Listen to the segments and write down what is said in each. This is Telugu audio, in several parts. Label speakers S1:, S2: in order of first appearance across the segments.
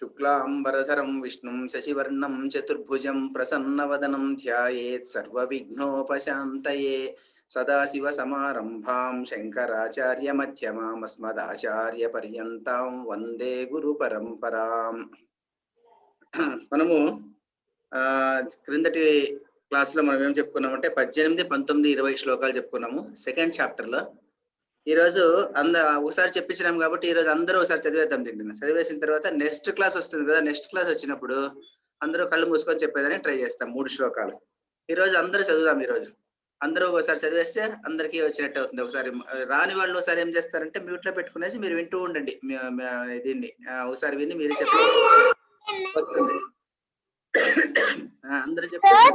S1: शुक्लांबरधरं विष्णुं शशिवर्णं चतुर्भुजं प्रसन्नवदनं ध्यायेत् सर्वविघ्नोपशान्तये सदाशिवसमारम्भां शङ्कराचार्यमध्यमाम् अस्मदाचार्यपर्यन्तां वन्दे गुरुपरम्पराम्। మనము క్రిందటి క్లాస్ లో మనం ఏం చెప్పుకున్నామంటే 18, 19, 20 శ్లోకాలు చెప్పుకున్నాము సెకండ్ చాప్టర్ లో. ఈ రోజు ఒకసారి చెప్పించినాం కాబట్టి ఈ రోజు అందరూ ఒకసారి చదివేద్దాం. తింటున్నాం చదివేసిన తర్వాత నెక్స్ట్ క్లాస్ వస్తుంది కదా, నెక్స్ట్ క్లాస్ వచ్చినప్పుడు అందరూ కళ్ళు మూసుకొని చెప్పేదని ట్రై చేస్తాం. 3 శ్లోకాలు ఈ రోజు అందరూ చదువుదాం. ఈ రోజు అందరూ ఒకసారి చదివేస్తే అందరికీ వచ్చినట్టు అవుతుంది. ఒకసారి రాని వాళ్ళు ఒకసారి ఏం చేస్తారంటే మ్యూట్ లో పెట్టుకునేసి మీరు వింటూ ఉండండి. దీన్ని ఒకసారి విని మీరే చెప్పండి వస్తుంది. అందరూ చెప్పండి.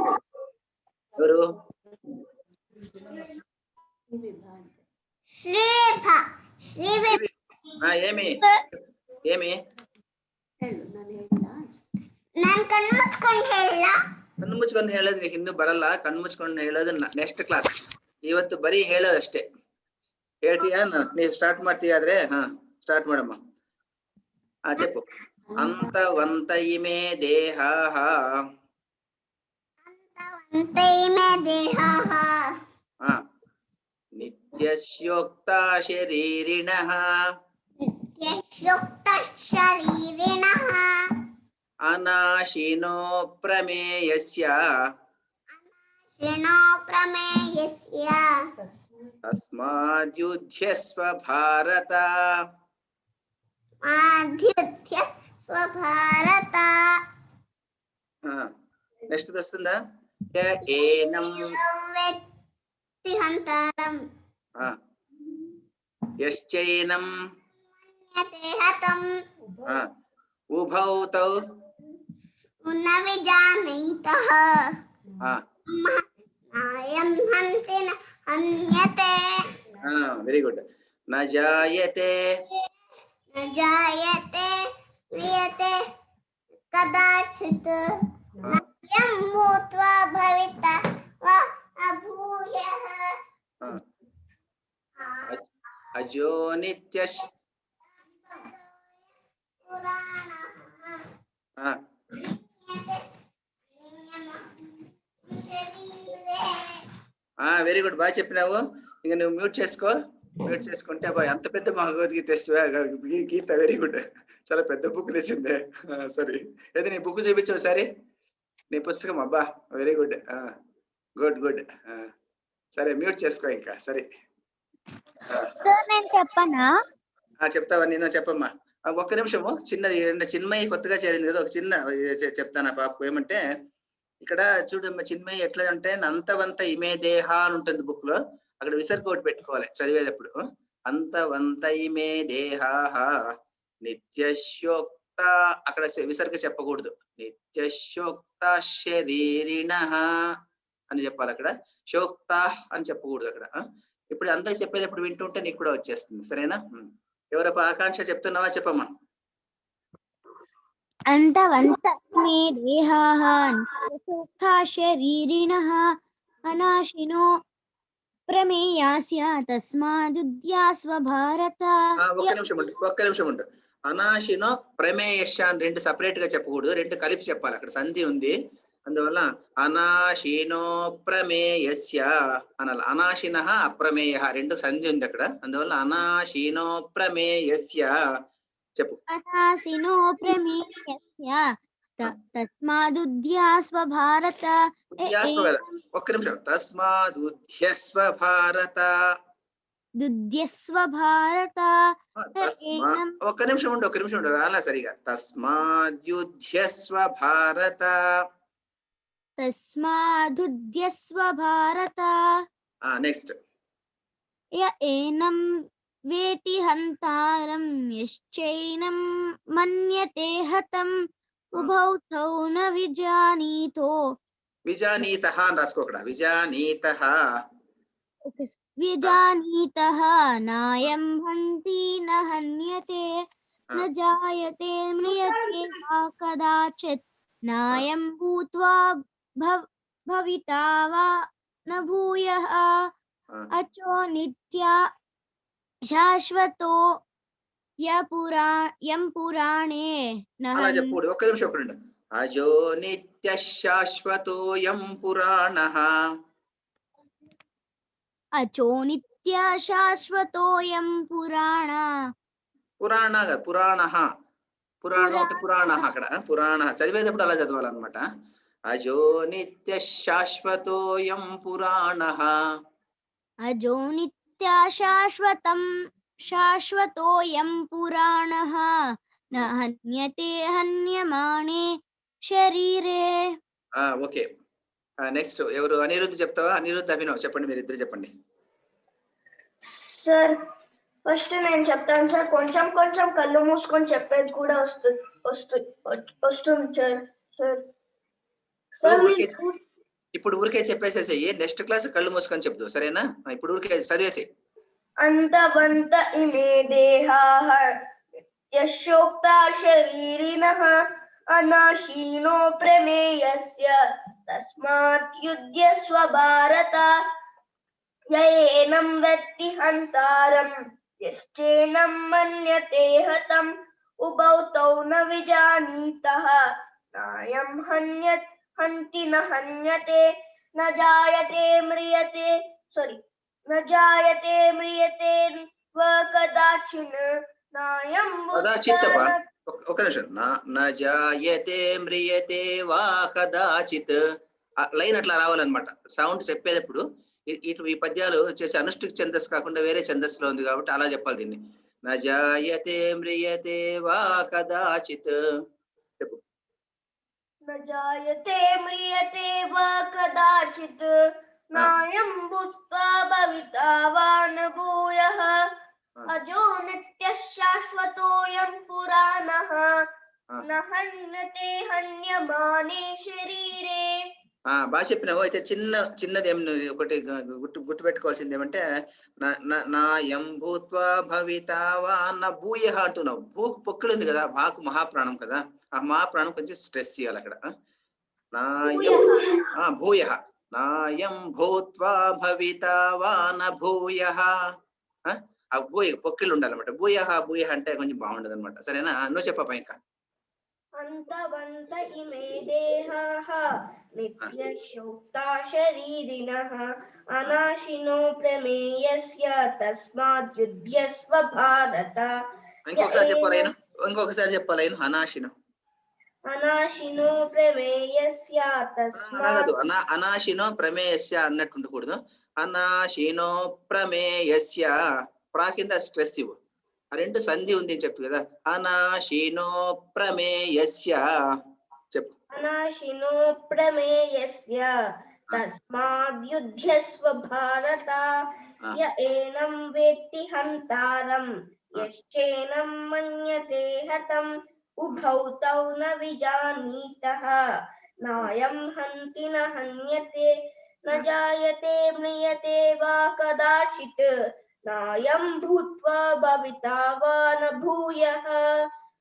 S1: ఎవరు? ఏమి ఏమి ಕಣ್ಣು ಮುಚ್ಕೊಂಡು ಹೇಳೋದು ನೀನು ಇನ್ನೂ ಬರಲ್ಲ. ಕಣ್ಣು ಮುಚ್ಕೊಂಡು ಹೇಳೋದು ನೆಕ್ಸ್ಟ್ ಕ್ಲಾಸ್. ಇವತ್ತು ಬರೀ ಹೇಳೋದಷ್ಟೇ. ಹೇಳ್ತೀಯಾ? ನೀವು ಸ್ಟಾರ್ಟ್ ಮಾಡ್ತೀಯ ಆದ್ರೆ ಸ್ಟಾರ್ಟ್ ಮಾಡಮ್ಮ. చెప్పు. ಅಂತವಂತ ಇಮೇ ದೇಹಾಃ ನಿತ್ಯಸ್ಯೋಕ್ತಾ ಶರೀರಿಣಃ ಅನಾಶಿನೋ ಪ್ರಮೇಯಸ್ಯ ತಸ್ಮಾದ್ಯುಧ್ಯಸ್ವ ಭಾರತ. నెక్స్ట్ వస్తుందా? ఏనం యశ్చైనం ఉభౌ తౌ వెరీ గుడ్. న జాయతే మ్రియతే కదాచిత్ భూత్వా భవితా వా అభూయః అజో నిత్యశ్ వెరీ గుడ్. బాగా చెప్పినావు. ఇక నువ్వు మ్యూట్ చేసుకో. మ్యూట్ చేసుకుంటే బాగా ఎంత పెద్ద భగవద్గీత గీత. Very good. చాలా పెద్ద బుక్ తెచ్చిందే. సరే అయితే నీ బుక్ చూపించావు సరే, నీ పుస్తకం. అబ్బా వెరీ గుడ్. Good good. సరే మ్యూట్ చేసుకో ఇంకా. సరే చెప్తావా? నేను చెప్పమ్మా. ఒక్క నిమిషము. చిన్నది చిన్మయి కొత్తగా చేరింది కదా, ఒక చిన్న చెప్తాను ఆ పాపకు. ఏమంటే ఇక్కడ చూడమ్మా, చిన్మయి ఎట్లా అంటే అంతవంత ఇమే దేహ అని ఉంటుంది బుక్ లో. అక్కడ విసర్గ ఒకటి పెట్టుకోవాలి చదివేటప్పుడు. అంతవంత ఇమే దేహాః నిత్యశోక్త, అక్కడ విసర్గ చెప్పకూడదు. నిత్యశోక్త శరీరిణః అని చెప్పాలి. అక్కడ శోక్త అని చెప్పకూడదు అక్కడ. ఇప్పుడు అందరికి చెప్పేటప్పుడు వింటుంటే నీకు కూడా వచ్చేస్తుంది. సరేనా? ఎవరప్ప ఆకాంక్ష చెప్తున్నావా? చెప్పమ్మా.
S2: అంతవంత మే దేహాః నిత్యశోక్తా శరీరిణః అనాశినో ప్రమేయాస్య తస్మాదుద్యాస్వ భారత.
S1: ఒక్క నిమిషం ఉండు. అనాశినో ప్రమేయస్య అని రెండు సపరేట్ గా చెప్పకూడదు, రెండు కలిపి చెప్పాలి. అక్కడ సంధి ఉంది, అందువల్ల అనాశినో ప్రమేయస్య అనాలి. అనాశినః అప్రమేయః రెండు సంధి ఉంది అక్కడ, అందువల్ల అనాశినో ప్రమేయస్య చెప్పు.
S2: అనాశినో ప్రమేయస్య తస్మాదుద్యాస్వ భారత.
S1: ఒక్క నిమిషం. తస్మాదుద్యస్వ భారత.
S2: దుద్యస్వ భారత.
S1: ఒక్క నిమిషం ఉండు. రాలా సరిగా. తస్మాద్యుధ్యస్వ భారత.
S2: తస్మాదుద్యస్వ భారత.
S1: నెక్స్ట్.
S2: ఏనం వేతి హంతారం యశ్చైనం మన్యతే హతం ఉభౌ తౌ న విజానీతో.
S1: విజానీతః అని రాసుకో అక్కడ. విజానీతః
S2: నాయం హంతి న హన్యతే న జాయతే మ్రియతే వా కదాచిత్ నాయం భూత్వా భవితా వా న భూయః అచో నిత్య శాశ్వతో యం పురాణే
S1: అలా
S2: నహన్
S1: చెప్పకూడదు. ఒక్క నిమిషం ఒక్క నిమిషం. అజో నిత్య శాశ్వతోయం పురాణః.
S2: అచో నిత్య శాశ్వతోయం
S1: పురాణ కాదు, పురాణః. పురాణం అంటే పురాణః.
S2: పురాణః
S1: అక్కడ పురాణ చదివేటప్పుడు అలా చదవాలన్నమాట. అజో నిత్య శాశ్వతోయం పురాణః.
S2: అజో నిత్య శాశ్వతోయం పురాణః న హన్యతే హన్యమానే శరీరే.
S1: ఓకే. నెక్స్ట్ ఎవరు? అనిరుద్ధ్ చెప్తావా? అనిరుద్ధ్, అభినవ్ చెప్పండి, మీరు ఇద్దరు చెప్పండి.
S3: సార్ ఫస్ట్ నేను చెప్తాను సార్. కొంచెం కొంచెం కళ్ళు మూసుకొని చెప్పేది కూడా వస్తుంది సార్. సార్ సార్
S1: ఇప్పుడు ఊరికే చెప్పేసేసేయి. నెక్స్ట్ క్లాస్ కళ్ళు మూసుకొని చెప్దు, సరేనా? ఇప్పుడు ఊరికే చదివేసి.
S3: అంతవంత ఇమే దేహాః యశోక్తా శరీరిణః అనాశీనో ప్రమేయస్య తస్మాత్ యుధ్యస్వ భారత. యయేనం వెత్తి హంతారం యశ్చేనం మన్యతే హతం ఉభౌ తౌ న విజానీతః నాయం హంతి న హన్యతే న జాయతే మ్రియతే వ కదాచిన్ నాయం
S1: కదాచిత్ ఒక నిమిషం. న జాయతే మ్రియతే వా కదాచిత్. లైన్ అట్లా రావాలన్నమాట. సౌండ్ చెప్పేటప్పుడు ఇటు ఈ పద్యాలు వచ్చేసి అనుష్ఠిక్ ఛందస్సు కాకుండా వేరే ఛందస్సులో ఉంది కాబట్టి అలా చెప్పాలి దీన్ని. న జాయతే మ్రియతే వా కదాచిత్. చెప్పు.
S3: న జాయతే మ్రియతే వా కదాచిత్ నాయం భూత్వా భవితా వా న భూయః అజో నిత్యః శాశ్వతోయం పురాణః న హన్యతే హన్యమానే శరీరే.
S1: బాగా చెప్పినావు. అయితే చిన్నది ఏం ఒకటి గుర్తుపెట్టుకోవాల్సింది ఏమంటే నాయం భూత్వా భవితా వా న భూయః అంటున్నావు. పొక్కులు ఉంది కదా, బాకు మహాప్రాణం కదా, ఆ మహాప్రాణం కొంచెం స్ట్రెస్ చేయాలి అక్కడ. నాయం భూయః. నాయం భూత్వా భవితా వా న భూయః. ఆ పొక్కిళ్ళు ఉండాలన్నమాట. భూయః అంటే కొంచెం బాగుండదు అనమాట, సరేనా? నువ్వు చెప్పప్ప ఇంకా.
S3: అంతవంత ఇమే దేహాః నిత్యశోక్తా శరీరిణః అనాశినో ప్రమేయస్య తస్మాత్ యుధ్యస్వ భారత.
S1: ఇంకొకసారి చెప్పాలి. అనాశినో
S3: ప్రమేయస్య తస్మాత్.
S1: అనాశినో ప్రమేయస్య అన్నట్టు ఉండకూడదు. అనాశినో ప్రమేయస్య. ప్రా కింద స్ట్రెస్ ఇవ్వు. ఆ రెండు సంధి ఉంది అని చెప్పు కదా. అనాశినో ప్రమేయస్య చెప్పు.
S3: అనాశినో ప్రమేయస్య తస్మాద్ యుధ్యస్వ భారత. యయేనం వేత్తి హంతారం యశ్చేనం మన్యతే హతం ఉభౌ తౌ న విజానీతః నాయం హంతి న హన్యతే న జాయతే మ్రియతే వా కదాచిత్ నాయం భూత్వా భవితా వా న భూయః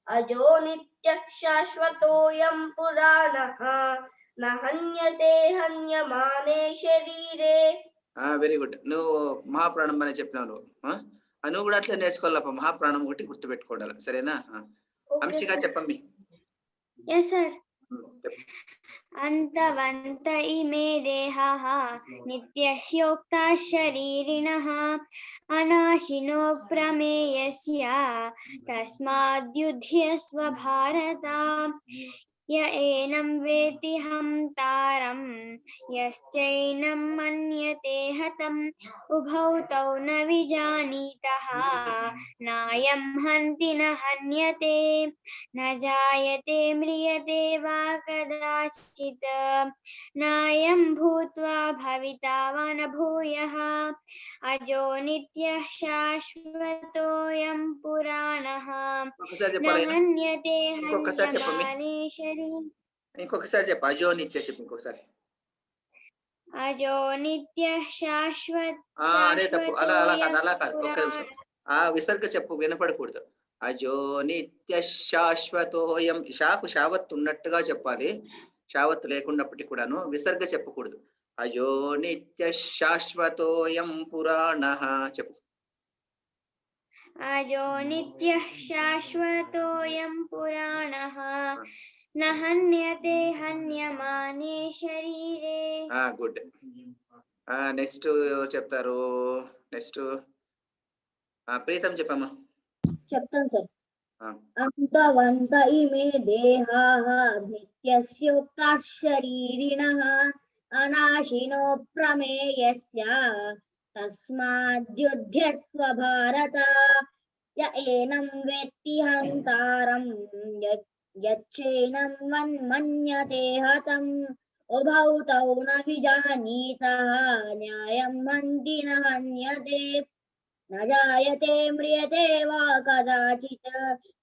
S3: అజో నిత్యః శాశ్వతోయం పురాణః న హన్యతే హన్యమానే శరీరే.
S1: Very good. నువ్వు మహాప్రాణం అని చెప్పినావు. నువ్వు కూడా అట్లా నేర్చుకోవాలప్ప. మహాప్రాణం ఒకటి గుర్తు పెట్టుకోవాలి, సరేనా? అంశిగా చెప్పమ్మి.
S3: yes sir.
S4: అంతవంత ఇమే దేహాః నిత్యస్యోక్తా శరీరిణః అనాశినో ప్రమేయస్య తస్మాద్యుధ్యస్వ భారత. యయేనం వేత్తి హంతారం యశ్చైనం మన్యతే హతం ఉభౌ తౌ న విజానీతః నాయం హంతి న హన్యతే న జాయతే మ్రియతే వా కదాచిత్ నాయం భూత్వా భవితా వా న భూయః అజో నిత్యః శాశ్వతోయం పురాణః న హన్యతే హన్యమానే శరీరే.
S1: ఇంకొకసారి చెప్పు. అజో నిత్య చెప్పు ఇంకొకసారి.
S4: అజో నిత్యః
S1: అరే తప్పు. అలా కాదు. ఒక్క నిమిషం. ఆ విసర్గ చెప్పు, వినపడకూడదు. అజో నిత్య శాశ్వతోయం. షాకు షావత్తు ఉన్నట్టుగా చెప్పాలి, షావత్తు లేకున్నప్పటికీ కూడాను విసర్గ చెప్పకూడదు. అజో నిత్య శాశ్వతోయం పురాణః చెప్పు.
S4: अजो नित्यः शाश्वतोऽयं पुराणः न हन्यते हन्यमाने शरीरे
S1: గుడ్. నెక్స్ట్ ఎవరు చెప్తారు? నెక్స్ట్ ప్రీతం చెప్పమ్మా.
S3: చెప్తాను సార్.
S1: ఆ.
S3: అంతవంత ఇమే దేహాః నిత్యస్యోక్తాః శరీరిణః అనాశినో ప్రమేయస్య తస్మాద్యుధ్యస్వ భారత య ఏనం వేత్తి హంతారం యచ్చైనం మన్యతే హతం ఉభౌ తౌ న విజానీతః న్యాయం హంతి న హన్యతే न जायते म्रियते वा कदाचित्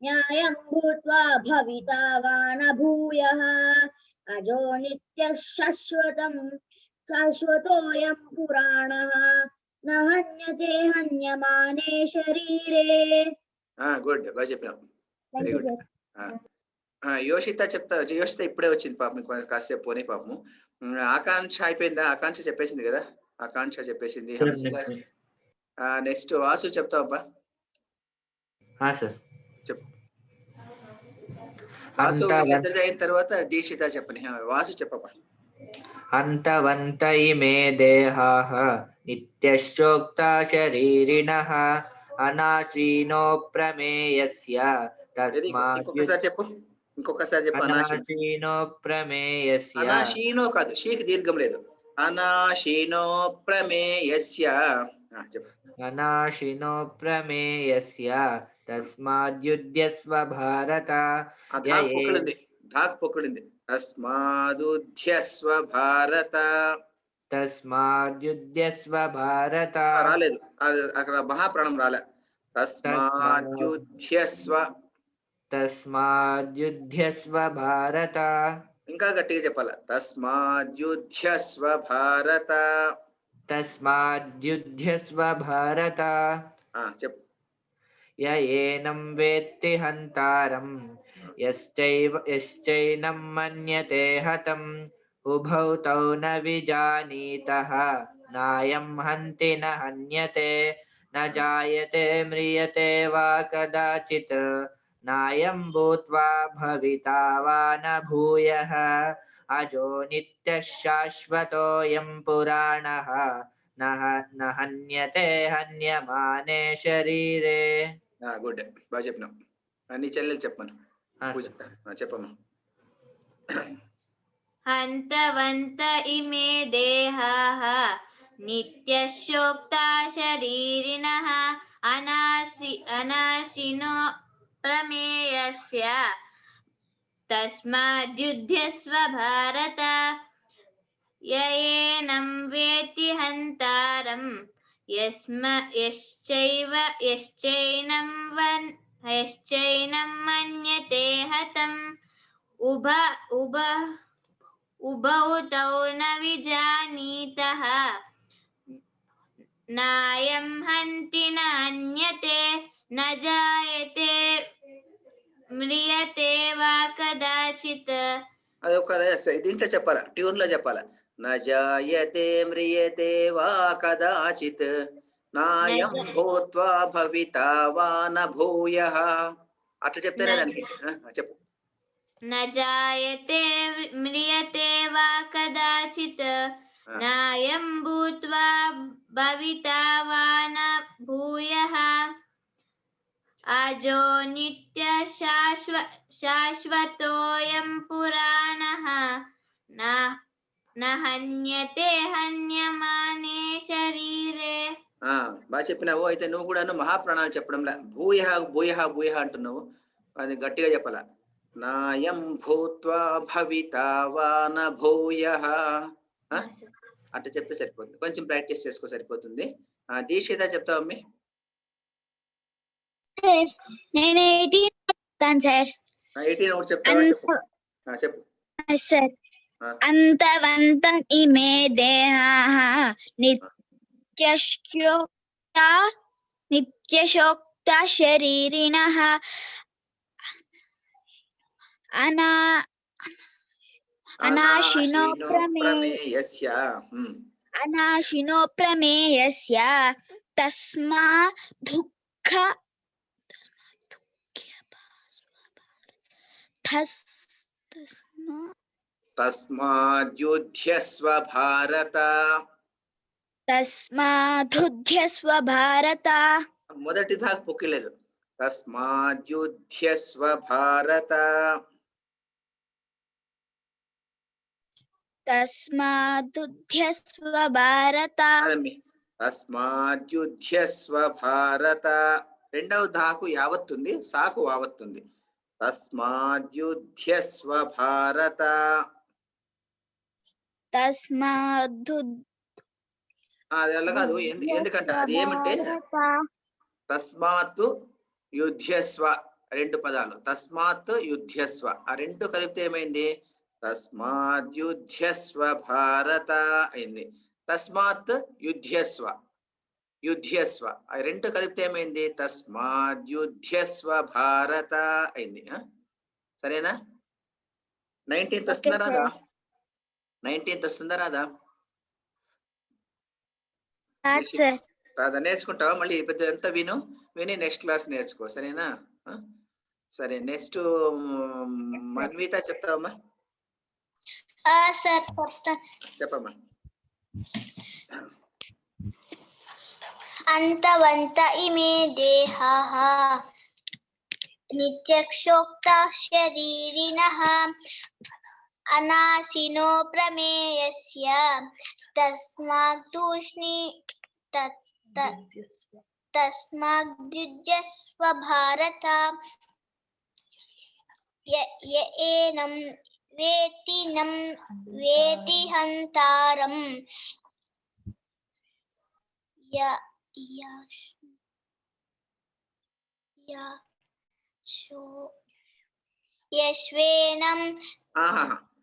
S3: न्यायं भूत्वा भविता वा न भूयः अजो नित्यः शाश्वतोऽयं पुराणः न हन्यते हन्यमाने शरीरे.
S1: గుడ్, బాగా చెప్పినావు. Very good. యోషిత చెప్తారు. యోషిత ఇప్పుడే వచ్చింది పాపం, కాసేపు పోనీ పాపము. ఆకాంక్ష అయిపోయిందా? ఆకాంక్ష చెప్పేసింది కదా, ఆకాంక్ష చెప్పేసింది. నెక్స్ట్ వాసు చెప్తావబ్బా.
S5: సార్
S1: చెప్పు. వాసు ఇద్దరిది అయిన తర్వాత దీక్షిత చెప్పని. వాసు చెప్పబ్బా.
S5: అంతవంత ఇమే దేహాః నిత్యశోక్తా శరీరిణః అనాశీనో ప్రమేయస్య
S1: ఇంకొకసారి చెప్పు, ఇంకొకసారి చెప్పు.
S5: అనాశీనో ప్రమేయస్య.
S1: అనాశీనో కాదు, షీకి దీర్ఘం లేదు. అనాశీనో ప్రమేయస్య చెప్పు.
S5: అనాశినో ప్రమేయస్య తస్మాద్యుధ్యస్వ భారత.
S1: ధాక్ పొక్కుడింది. తస్మాదుధ్యస్వ భారత.
S5: తస్మాద్యుధ్యస్వ భారత
S1: రాలేదు, అక్కడ మహాప్రాణం రాలే. తస్మాద్యుధ్యస్వ.
S5: తస్మాద్యుధ్యస్వ భారత.
S1: ఇంకా గట్టిగా చెప్పాల. తస్మాద్యుధ్యస్వ భారత.
S5: తస్మాద్యుధ్యస్వ భారత.
S1: చెప్పు.
S5: య ఏనం వేత్తి హంతారం యశ్చైనం మన్యతే హతం ఉభౌ తౌ న విజానీతః నాయం హంతి న హన్యతే న జాయతే మ్రియతే వా కదాచిత్ నాయం భూత్వా భవితా వా న భూయః అజో నిత్యః శాశ్వతోऽయం పురాణః న హన్యతే హన్యమానే శరీరే.
S1: గుడ్, బాగా చెప్పినావు. నీ చెల్లెలు చెప్పను. చెప్పమ్మా.
S4: హంతవంత ఇమే దేహాః నిత్యశోక్తా శరీరిణః అనాశినో ప్రమేయస్య తస్మాద్యుధ్యస్వ భారత య ఏనం వేత్తి హంతారం యశ్చైనం మన్యతే హతం ఉభౌ తౌ న విజానీతః నాయం హంతి న హన్యతే న జాయతే మ్రియతే వా కదాచిత్.
S1: అది ఒక దీంట్లో చెప్పాలా, ట్యూన్ లో చెప్పాలా. న జాయతే మ్రియతే వా కదాచిత్ నాయం భూత్వా భవితా వా న భూయః. అట్లా చెప్తేనే దానికి చెప్పు.
S4: న జాయతే మ్రియతే వా కదాచిత్ నాయం భూత్వా భవితా వా న భూయః అజో నిత్య శాశ్వతోऽయం పురాణః న హన్యతే హన్యమానే శరీరే.
S1: బాగా చెప్పినావు. అయితే నువ్వు కూడా మహాప్రాణాలు చెప్పడంలా భూయ భూయ భూయ అంటున్నావు. అది గట్టిగా చెప్పాల. నాయం భూత్వా భవితా వా న భూయః. అట్లా చెప్తే సరిపోతుంది. కొంచెం ప్రాక్టీస్ చేసుకో సరిపోతుంది. దీక్షిత చెప్తావు అమ్మి.
S2: నేను 18 చెప్తాను సార్.
S1: 18 ఒకటి చెప్తావా? చెప్పు.
S2: సార్ అంతవంతం ఇమే దేహాః నిత్యశోక్తా శరీరిణః అనాశినో ప్రమేయస్య తస్మాద్
S1: तस्माद्युध्यस्व भारत
S2: तस्माद्धुध्यस्व भारत
S1: మొదటి దాకా పొక్కిలేదు तस्माद्युध्यस्व भारत
S2: तस्माद्धुध्यस्व भारत
S1: అదమ్మి तस्माद्युध्यस्व भारत రెండవ దాకు యావత్తుంది సాకు వావత్తుంది तस्माद्युध्यस्व भारत
S2: तस्माद्धु
S1: అది అలా కాదు ఎందుకంటే అది ఏమంటే తస్మాత్ యుధ్యస్వ రెండు పదాలు తస్మాత్ యుధ్యస్వ ఆ రెండు కలిపితే ఏమైంది తస్మాత్ యుధ్యస్వ భారత అయింది తస్మాత్ యుధ్యస్వ యుధ్యస్వ ఆ రెండు కలిపితే ఏమైంది తస్మాత్ యుధ్యస్వ భారత అయింది సరేనా 19th వస్తుందా రాదా 19th వస్తుందా రాదా రాదా నేర్చుకుంటావా మళ్ళీ పెద్ద ఎంత విని నెక్స్ట్ క్లాస్ నేర్చుకో సరేనా సరే నెక్స్ట్ మన్విత చెప్తావమ్మా
S3: సార్
S1: చెప్పమ్మా
S3: అంతవంత ఇమే దేహాః నిత్యక్షోక్తా శరీరిణః అనాసినో ప్రమేయస్య తస్మాద్యుజ్యస్వ భారత య ఏనం వేతి హంతారం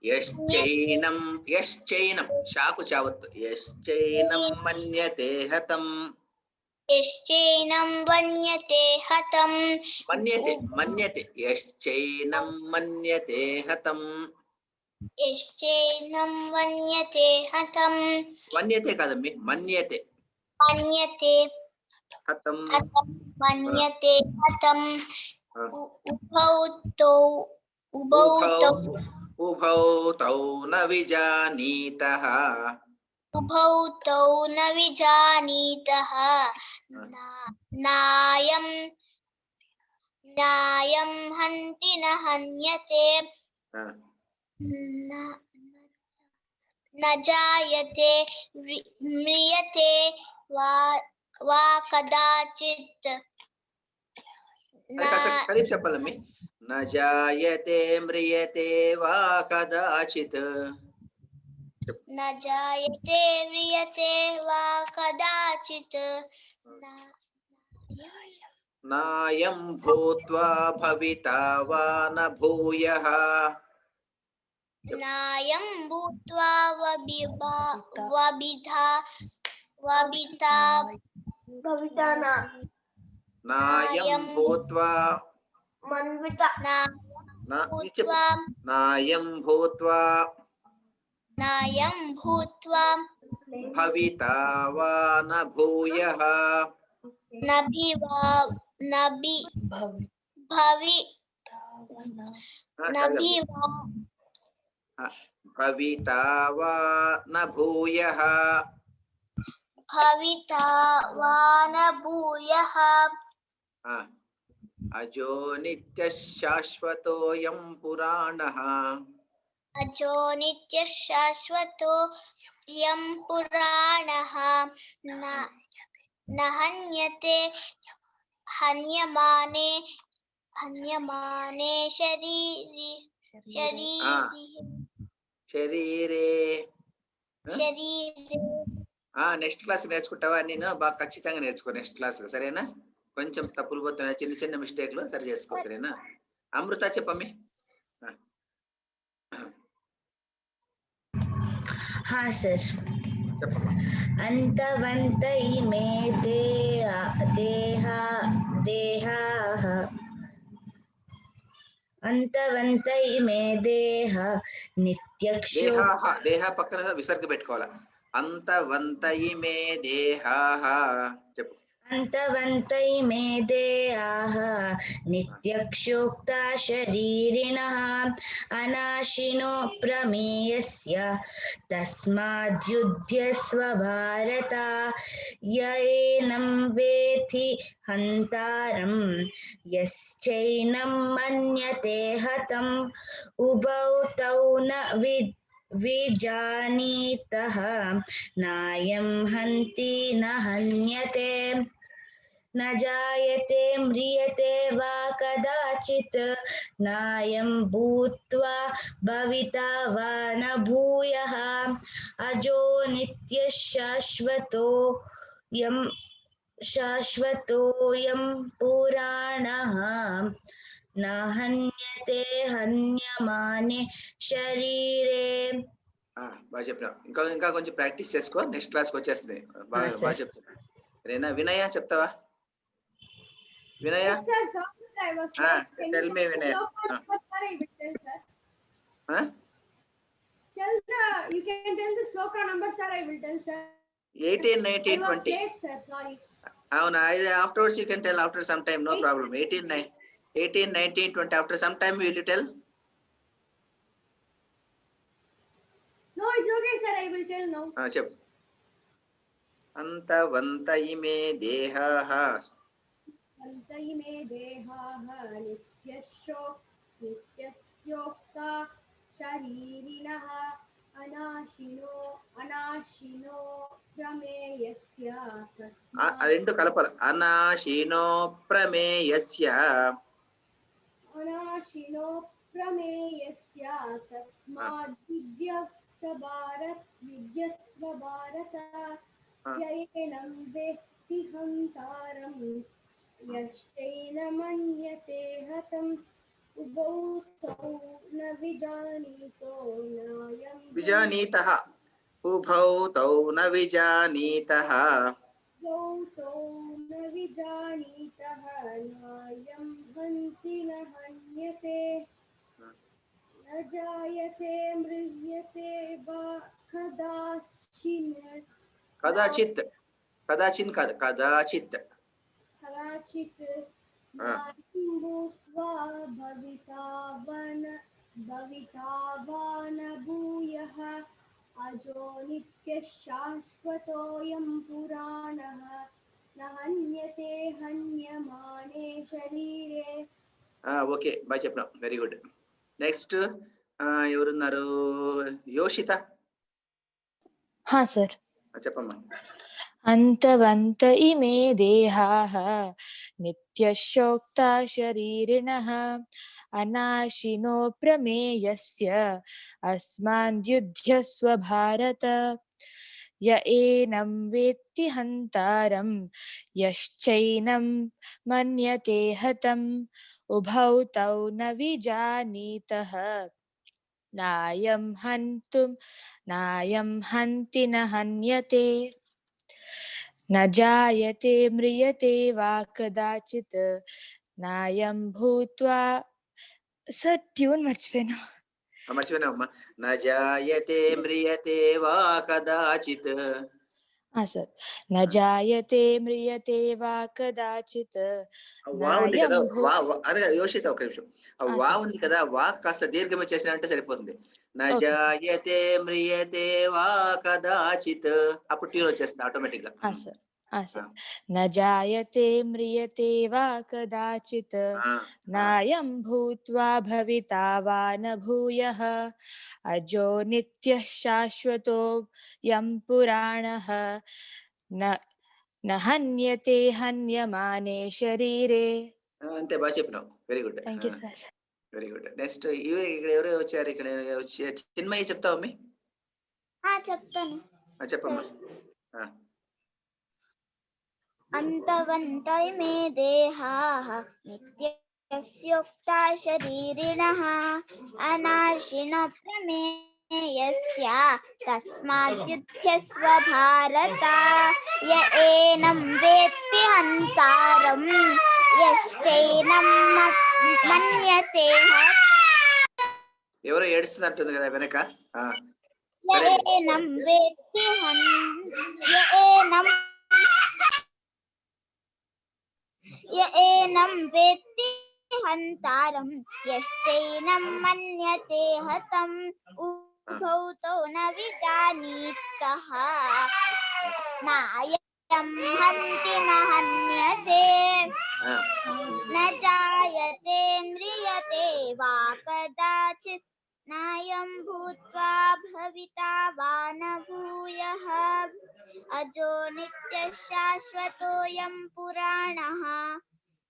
S3: యశ్వేనం
S1: యశ్చైనం శాకు చావత్తు యశ్చైనం మన్యతే హతం
S3: యశ్చైనం వన్యతే హతం
S1: మన్యతే యశ్చైనం మన్యతే హతం
S3: యశ్చైనం వన్యతే హతం
S1: వన్యతే కాదమ్మి మన్యతే హతం
S3: మన్యతే హతం
S1: ఉభౌ తౌ న విజానీతః
S3: నాయం హంతి న హన్యతే న జాయతే మ్రియతే వా కదాచిత్
S1: కలిపి చెప్పాలమ్మి న జాయతే మ్రియతే వా కదాచిత్
S3: न जायते म्रियते वा कदाचित्
S1: नायं भूत्वा भविता वा न भूयः
S3: नायं भूत्वा
S1: नायं भूत्वा नायं भूत्वा भविता वा न भूयः भविता वा न भूयः अजो नित्यः शाश्वतोऽयं पुराणः
S3: अजो नित्यः शाश्वतोऽयं पुराणः न हन्यते हन्यमाने
S1: शरीरे నెక్స్ట్ క్లాస్ నేర్చుకుంటావా నేను బాగా ఖచ్చితంగా నేర్చుకో నెక్స్ట్ క్లాస్ సరేనా కొంచెం తప్పులు పోతున్నాయి చిన్న చిన్న మిస్టేక్లు సరి చేసుకో సరేనా అమృత చెప్పమ్మి
S6: सर
S1: చెప్పమ్మా
S6: अंतवंत इमे देहाः अंतवंत इमे देह नित्यक्षो
S1: దేహ పక్కన విసర్గ పెట్టుకోవాలా అంతవంత ఇమే దేహాః చెప్పు
S6: अन्तवन्त इमे देहाः नित्यक्षोक्ता शरीरिणः अनाशिनो प्रमेयस्य तस्माद्युध्यस्व भारत य एनं वेत्ति हन्तारं यश्चैनं मन्यते हतम् उभौ तौ न विजानीतः नायं हन्ति न हन्यते न जायते म्रियते वा कदाचित् नायं भूत्वा भविता वा न भूयः अजो नित्यः शाश्वतोऽयं पुराणः न हन्यते हन्यमाने शरीरे
S1: బాగా చెప్పినావు. ఇంకా కొంచెం ప్రాక్టీస్ చేసుకో, నెక్స్ట్ క్లాస్కి వచ్చేస్తుంది. బాగా చెప్తున్నా. రేనా వినయ చెప్తావా? వినయ టెల్ మీ వినయ.
S7: You can tell the sloka number, sir. I will tell, sir.
S1: 18, 19, 20.
S7: Late, sir. Sorry.
S1: Avuna, afterwards you can tell after some time, no problem. 18, 19, 20. After some time will you tell?
S7: No, it's okay, sir. I will tell now.
S1: చెప్పు. అంతవంత ఇమే దేహాః
S7: Anta ime dehaः nityasyoक्ता शरीरिणः अनाशिनो प्रमेयस्य
S1: రెండు కలపాలి. అనాశినో ప్రమేయస్య
S7: तस्माद्युध्यस्व भारत यैनं वेत्ति हन्तारं यश्चैन मन्यते हतम् उभौ तौ न
S1: విజానీతః ఉభౌ తౌ న విజానీతః
S7: नायं हन्ति न हन्यते न जायते म्रियते वा
S1: కదాచిత్
S7: भूत्वा भविता वा न भूयः अजो नित्यः शाश्वतोऽयं पुराणः न हन्यते हन्यमाने शरीरे.
S1: ఓకే బాగా చెప్పినావు. Very good. నెక్స్ట్ ఎవరున్నారు? యోషిత.
S8: सर.
S1: చెప్పమ్మా.
S8: अन्तवन्त इमे देहाः नित्यशोक्ता शरीरिणः अनाशिनो प्रमेयस्य अस्माद्युध्यस्व भारत य एनं वेत्ति हन्तारं यश्चैनं मन्यते हतम् उभौ तौ न विजानीतः नायं हन्ति न हन्यते न जायते म्रियते वा कदाचित् नायं भूत्वा सर ट्यून
S1: మర్చిపోయినావమ్మా. న జాయతే మ్రియతే వా కదాచిత్.
S8: सर न जायते म्रियते वा कदाचित्
S1: వా ఉంది కదా, అదే యోషిత ఒక నిమిషం. వా ఉంది కదా, వా కాస్త దీర్ఘం చేసిన అంటే సరిపోతుంది. న జాయతే మ్రియతే వా కదాచిత్, అప్పుడు ట్యూన్ వచ్చేస్తుంది ఆటోమేటిక్ గా.
S8: न जायते म्रियते वा कदाचित् नायं भूत्वा भविता वा न भूयः अजो नित्यः शाश्वतोऽयं पुराणः न हन्यते हन्यमाने शरीरे.
S1: అంతే, బాగా చెప్పినావు. Very good.
S8: Thank you sir.
S1: Very good. Next ఇక్కడ ఎవరో వచ్చారు. ఇక్కడ చిన్మయి చెప్తావా?
S2: చెప్తాను.
S1: చెప్పమ్మా.
S2: अंतवन्त इमे देहाः नित्यस्योक्ता शरीरिणः अनाशिनो प्रमेयस्य तस्माद्युध्यस्व भारत य एनं वेत्ति हन्तारं यश्चैनं मन्यते.
S1: ఎవరో ఏడుస్తున్నట్టుంది కదా వెనక.
S2: ఏనం వేత్తి य एनं वेत्ति हन्तारं यश्चैनं मन्यते हतम् उभौ तौ न विजानीतः नायं हन्ति न हन्यते न जायते म्रियते वा कदाचित् नायं भूत्वा भविता वा न भूयः अजो नित्यः शाश्वतोऽयं पुराणः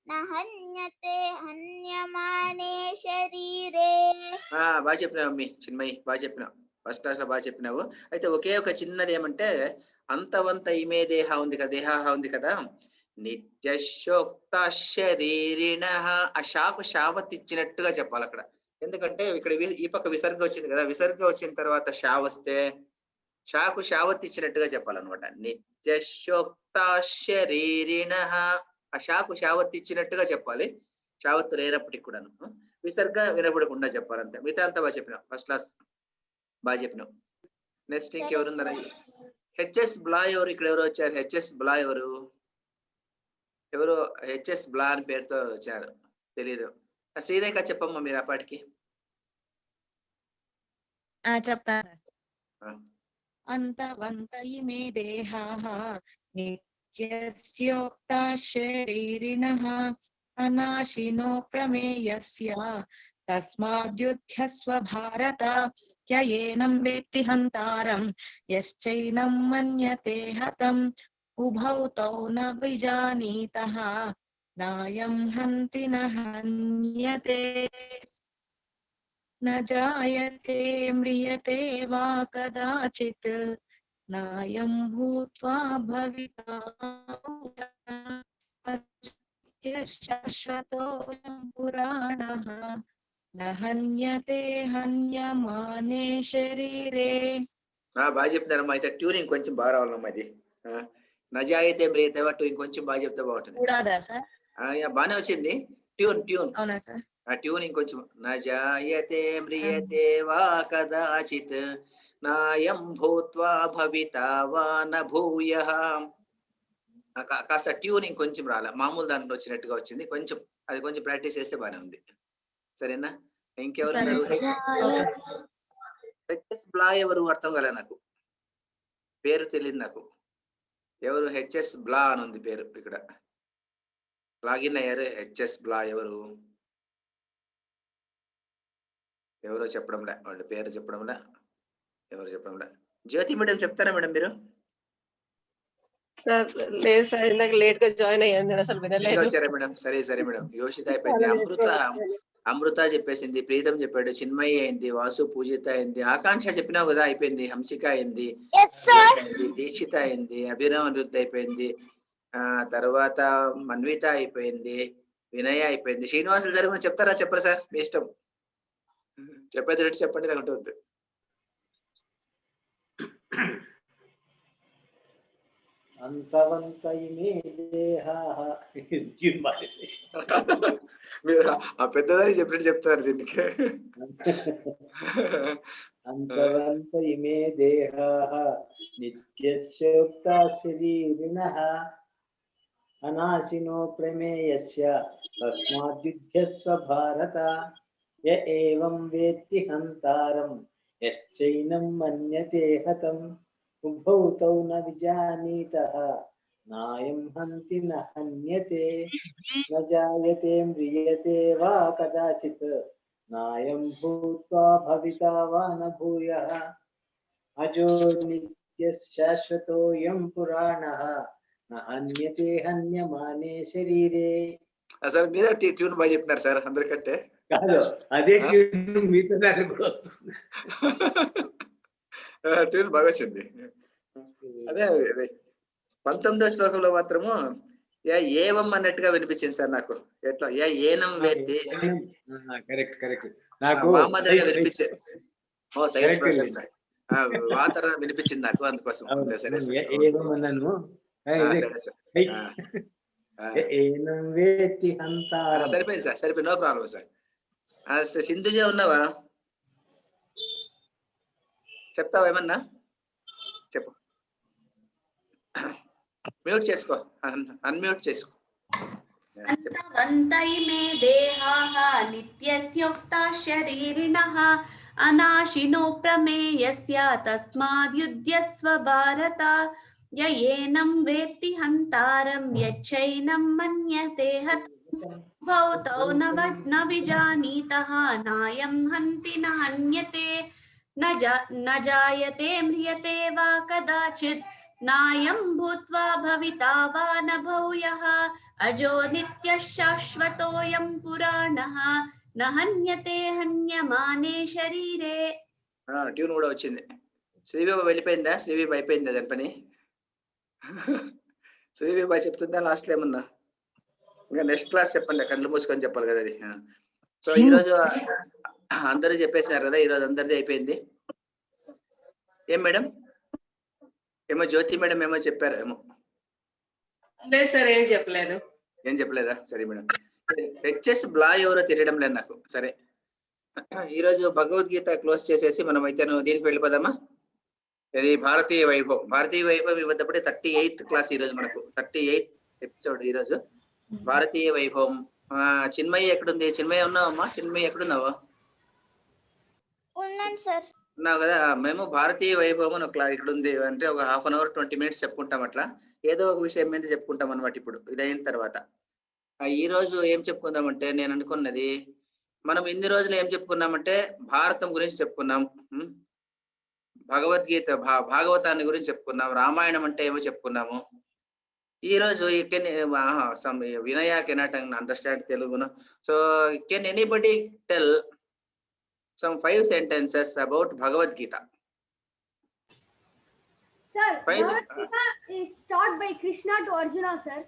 S2: न हन्यते हन्यमाने शरीरे.
S1: బాగా చెప్పినావు మమ్మీ చిన్మయి, బాగా చెప్పినావు. ఫస్ట్ క్లాస్ లో బాగా చెప్పినావు. అయితే ఒకే ఒక చిన్నది ఏమంటే అంతవంత ఇమే దేహ ఉంది కదా, దేహ ఉంది కదా, నిత్యశోక్త శరీరిణ ఆ షాకు షావత్ ఇచ్చినట్టుగా చెప్పాలి అక్కడ. ఎందుకంటే ఇక్కడ ఈ పక్క విసర్గ వచ్చింది కదా, విసర్గ వచ్చిన తర్వాత షా వస్తే షాకు షావత్ ఇచ్చినట్టుగా చెప్పాలన్నమాట. నిత్యశోక్త శరీరిణ ఆ షాకు షావత్ ఇచ్చినట్టుగా చెప్పాలి, షావత్తు లేనప్పటికి కూడాను. విసర్గ వినపడకుండా చెప్పాలంటే. మిగతా అంతా బాగా చెప్పినావు, ఫస్ట్ క్లాస్ బాగా చెప్పినావు. నెక్స్ట్ ఇంకెవరున్నారా? హెచ్ఎస్ బ్లా ఎవరు? ఇక్కడ ఎవరు వచ్చారు? హెచ్ఎస్ బ్లా ఎవరు? ఎవరు హెచ్ఎస్ బ్లా అని పేరుతో వచ్చారు? తెలీదు. శ్రీరేఖ చెప్పమ్మా మీరు అప్పటికి.
S9: చెప్తాను. అంతవంత ఇమే దేహాః నిత్యస్యోక్తా శరీరిణః అనాశినో ప్రమేయస్య తస్మాద్యుధ్యస్వ భారత యయేనం వేత్తి హంతారం యశ్చైనం మన్యతే హతం ఉభౌ తౌ న విజానీతః నాయం హంతి న హన్యతే न जायते म्रियते वा कदाचित् नायं भूत्वा भविता शाश्वतोऽयं पुराणः न हन्यते हन्यमाने शरीरे.
S1: బాగా చెప్తారమ్మా. అయితే ట్యూనింగ్ కొంచెం బాగా రావాలమ్మా. ఇది నజాయితే మ్రియతే ట్యూన్ కొంచెం బాగా చెప్తే బాగుంటుంది. బాగానే వచ్చింది ట్యూన్.
S9: అవునా సార్?
S1: ఆ ట్యూనింగ్ కొంచెం నజాయతే మ్రియతే వా కదాచిత్ నాయం భూత్వా భవితా వా న భూయః. కాస్త ట్యూనింగ్ కొంచెం రాలే, మామూలు దాంట్లో వచ్చినట్టుగా వచ్చింది. కొంచెం అది కొంచెం ప్రాక్టీస్ చేస్తే బాగానే ఉంది. సరేనా? ఇంకెవరు? హెచ్ఎస్ బ్లా ఎవరు? అర్థం కాలే నాకు, పేరు తెలియదు నాకు. ఎవరు హెచ్ఎస్ బ్లా అని ఉంది పేరు ఇక్కడ. లాగిన్ అయ్యారు. హెచ్ఎస్ బ్లా ఎవరు? ఎవరో చెప్పడంలే, వాళ్ళ పేరు చెప్పడంలే, ఎవరు చెప్పడంలే. జ్యోతి మేడం చెప్తారా మేడం మీరు?
S10: సార్ లేదు సార్, ఇందాక లేట్ గా జాయిన్ అయ్యాను, అసలు వినలేదు.
S1: వచ్చారా మేడం? సరే మేడం. యోషిత అయిపోయింది, అమృత చెప్పేసింది, ప్రీతం చెప్పాడు, చిన్మయి అయింది, వాసు పూజిత అయింది, ఆకాంక్ష చెప్పినావు కదా అయిపోయింది, హంసిక అయింది, దీక్షిత అయింది, అభిరామ్ అనిరుద్ధ అయిపోయింది, తర్వాత మన్విత అయిపోయింది, వినయ అయిపోయింది. శ్రీనివాసులు సార్ మీరు చెప్తారా చెప్పరా సార్? మీ ఇష్టం, చెప్పేది రేటు చెప్పండి, నాకు ఉంటుంది.
S11: అంతవంత ఇమే దేహాః.
S1: మీరు ఆ పెద్దదాన్ని చెప్పినట్టు చెప్తారు దీనికి.
S11: అంతవంత ఇమే దేహాః నిత్యస్యోక్తా శరీరిణః అనాశినో ప్రమేయస్య తస్మాద్యుధ్యస్వ భారత య ఏవం వేత్తి హంతారం యశ్చైనం మన్యతే హతం ఉభౌ తౌ న విజానీతః నాయం హంతి న హన్యతే న జాయతే మ్రియతే వా కదాచిత్ నాయం భూత్వా భవితా వా న భూయః అజో నిత్యః శాశ్వతోऽయం పురాణః న హన్యతే హన్యమానే శరీరే.
S1: సార్ మీరే ట్యూన్ బాగా చెప్పినారు సార్ అందరికంటే.
S11: కాదు, అదే ట్యూన్ మీతో కూడా వస్తుంది.
S1: ట్యూన్ బాగా వచ్చింది. అదే 19వ శ్లోకంలో మాత్రము ఏవం అన్నట్టుగా వినిపించింది సార్ నాకు. ఎట్లా ఏనం వేత్తి
S11: కరెక్ట్ నాకు
S1: మామూలుగా వినిపించింది. వాతర వినిపించింది నాకు, అందుకోసం. సరిపోయింది సార్, సరిపోయింది, నో ప్రాబ్లం సార్. సింధుజ ఉన్నావా? చెప్తావా ఏమన్నా? చెప్పు. మ్యూట్ చేసుకో, అన్మ్యూట్ చేసుకో.
S12: అంతవంత ఇమే దేహాః నిత్యస్యోక్తా శరీరిణః అనాశినో ప్రమేయస్య తస్మాద్యుధ్యస్వ భారత యయేనం వేత్తి హంతారం యచ్చైనం మన్యతే భౌతౌ న విజానీతః నాయం హంతి న హన్యతే న జాయతే మ్రియతే వా కదాచిత్ నాయం భూత్వా భవితా వా న భూయః అజో నిత్యః శాశ్వతోయం పురాణః న హన్యతే హన్యమానే శరీరే.
S1: ట్యూన్ కూడా వచ్చింది. శ్రీవిభ వెళ్ళిపోయిందా? శ్రీవిభ అయిపోయిందా దాని పని? శ్రీవిభ చెప్తుందా లాస్ట్ లో ఏమన్నా? ఇంకా నెక్స్ట్ క్లాస్ చెప్పండి, కళ్ళు మూసుకొని చెప్పాలి కదా అది. సో ఈరోజు అందరూ చెప్పేశారు కదా, ఈరోజు అందరిది అయిపోయింది. ఏం మేడం? ఏమో జ్యోతి మేడం ఏమో చెప్పారు ఏమో.
S10: లేదు సార్, ఏం చెప్పలేదు.
S1: ఏం చెప్పలేదా? సరే మేడం. హెచ్ఎస్ బ్లా ఎవరో తెలియడం లేదు నాకు. సరే, ఈరోజు భగవద్గీత క్లోజ్ చేసేసి మనం అయితే దీనికి వెళ్ళిపోదామా? ఇది భారతీయ వైభవం. భారతీయ వైభవం ఇవ్వద్దప్పుడే 38th క్లాస్ ఈరోజు మనకు, 38th ఎపిసోడ్ ఈరోజు భారతీయ వైభవం. చిన్మయ్య ఎక్కడుంది? చిన్మయ్య ఉన్నావమ్మా? చిన్మయ్య ఎక్కడున్నావు?
S2: ఉన్నాను సార్.
S1: ఉన్నావు కదా. మేము భారతీయ వైభవం అని ఇక్కడ ఉంది అంటే ఒక 1/2 hour 20 minutes చెప్పుకుంటాం. అట్లా ఏదో ఒక విషయం మీద చెప్పుకుంటాం అనమాట. ఇప్పుడు ఇదైన తర్వాత ఈ రోజు ఏం చెప్పుకుందామంటే, నేను అనుకున్నది మనం ఇన్ని రోజులు ఏం చెప్పుకున్నామంటే భారతం గురించి చెప్పుకున్నాం, భగవద్గీత భాగవతాన్ని గురించి చెప్పుకున్నాం, రామాయణం అంటే ఏమో చెప్పుకున్నాము. ఈ రోజు వినయ కెనాట్ అండర్స్టాండ్ తెలుగును. So can anybody tell some 5 sentences about Bhagavad Gita?
S7: Sir, Bhagavad Gita is taught by Krishna to Arjuna, sir.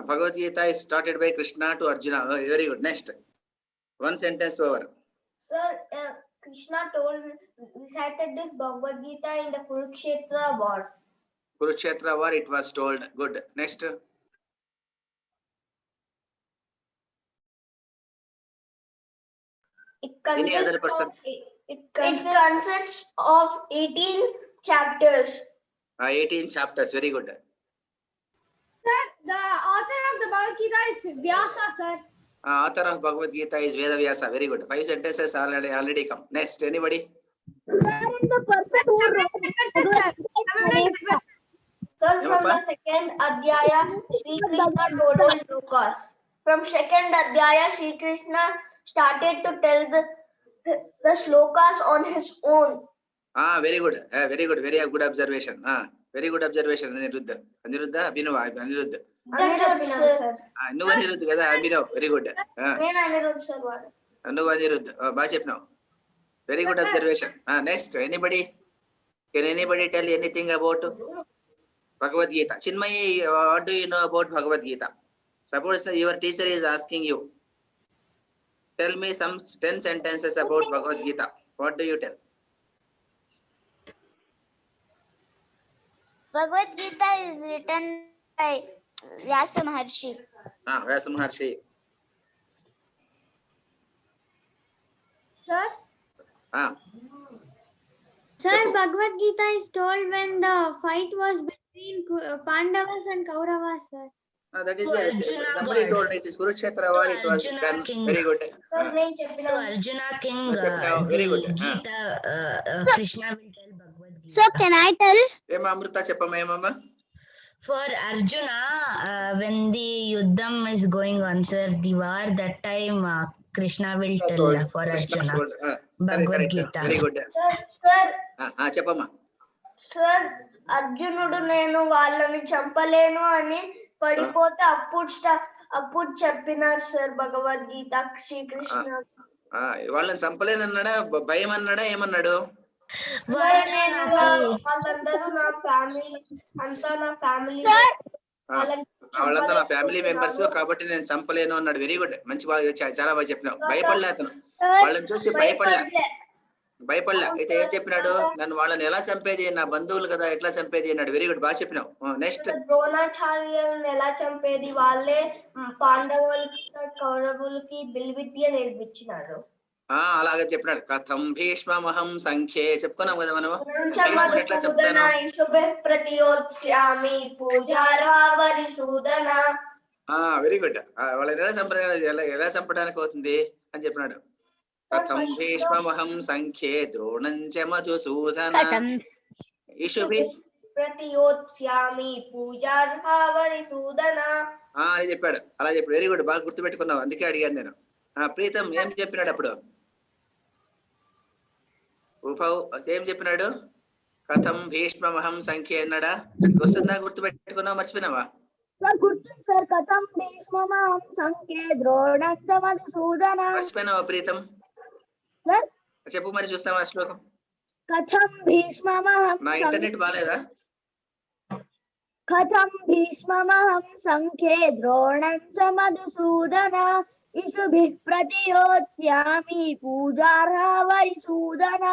S1: Bhagavad Gita is started by Krishna to Arjuna. Oh, very good. Next, one sentence over.
S3: Sir, Krishna recited this Bhagavad Gita in the Kurukshetra war.
S1: Kurukshetra war, it was told. Good. Next. Any other person?
S3: It consists of 18 chapters.
S1: 18 chapters. Very good.
S7: Sir, the author of the Bhagavad Gita is Vyasa, sir.
S1: Author of Bhagavad Gita is Veda Vyasa. Very good. 5 sentences already come. Next, anybody?
S3: Sir, from the second Adhyaya, Sri Krishna told us Shlokas. From second Adhyaya, Sri Krishna started to tell the shlokas on his own.
S1: Very good. Very good. Very good observation. Very good observation. Aniruddha, Abhinav, Aniruddha.
S3: Sir.
S1: No Aniruddha kada, Abhinav. Very good.
S3: Nenu Aniruddha sir.
S1: No Aniruddha. Baga chepnav. Very good observation. Next, anybody? Can anybody tell anything about Bhagavad Gita? Chinmayi, what do you know about Bhagavad Gita? Suppose your teacher is asking you, tell me some 10 sentences about Bhagavad Gita. What do you tell?
S2: Bhagavad Gita is written by Vyasa Maharshi.
S1: Vyasa Maharshi.
S7: Sir?
S13: Sir, Bhagavad Gita is told when the fight was between Pandavas and Kauravas, sir.
S1: That is somebody told it is Kurukshetra war. It was done. Very good.
S6: Arjuna King.
S1: Very good.
S6: Gita, Krishna will tell Bhagavad Gita.
S2: So can I tell?
S1: Ema Amrita cheppama emama.
S6: For Arjuna, when the Yuddham is going on, sir, the war, that time Krishna will tell for Arjuna. Bhagavad Gita.
S1: Very good.
S3: Sir.
S1: Cheppama.
S3: Sir, అర్జునుడు నేను వాళ్ళని చంపలేను అని పడిపోతే అప్పుడు చెప్పినారు సార్ భగవద్గీత శ్రీకృష్ణ.
S1: వాళ్ళని చంపలేనన్నాడా, భయం అన్నాడా, ఏమన్నాడు?
S3: వాళ్ళందరూ నా ఫ్యామిలీ, అంతా నా ఫ్యామిలీ,
S1: వాళ్ళంతా నా ఫ్యామిలీ మెంబర్స్ కాబట్టి నేను చంపలేను అన్నాడు. Very good. మంచి బాగా చాలా బాగా చెప్పినావు. భయపడలే అతను, వాళ్ళని చూసి భయపడలే. అయితే ఏం చెప్పినాడు? నన్ను వాళ్ళని ఎలా చంపేది, నా బంధువులు కదా, ఎట్లా చంపేది అన్నాడు. వెరీ గుడ్, బాగా చెప్పినావు. నెక్స్ట్,
S3: ద్రోణాచార్యులను ఎలా చంపేది, వాళ్ళే పాండవులకి కౌరవులకి బిల్విద్య నేర్పించినాడు.
S1: అలాగే చెప్పినాడు. కథం భీష్మహం సంఖ్యే చెప్పుకున్నాం కదా మనం. భీష్ముడు ఎట్లా చెప్తాను? Very good. వాళ్ళని ఎలా చంపడానికి అవుతుంది అని చెప్పినాడు. కథం భీష్మమహం సంఖ్యే ద్రోణం చ మధుసూదన ఇషుభి
S3: ప్రతియోత్స్యామి పూజార్హావరిసూదన
S1: అని చెప్పాడు. అలా చెప్పాడు. వెరీ గుడ్, బాగా గుర్తు పెట్టుకున్నావు, అందుకే అడిగాను నేను. ప్రీతం ఏం చెప్పినాడు అప్పుడు? ఏం చెప్పినాడు? కథం భీష్మమహం సంఖ్య అన్నాడా? వస్తుందా? గుర్తు పెట్టుకున్నావు, మర్చిపోయినావా?
S3: సార్ కథం భీష్మమహం సంఖ్యే ద్రోణం చ మధుసూదన.
S1: మర్చిపోయినావా ప్రీతం? చెప్పు మరి, చూస్తావా ఆ శ్లోకం?
S3: కథం భీష్మమహం
S1: నా ఇంటర్నెట్ బాలేదా?
S3: కథం భీష్మమహం సంఖ్యే ద్రోణం చ మధుసూదన ఇషుభిః ప్రతియోత్స్యామి పూజార్హావరిసూదన.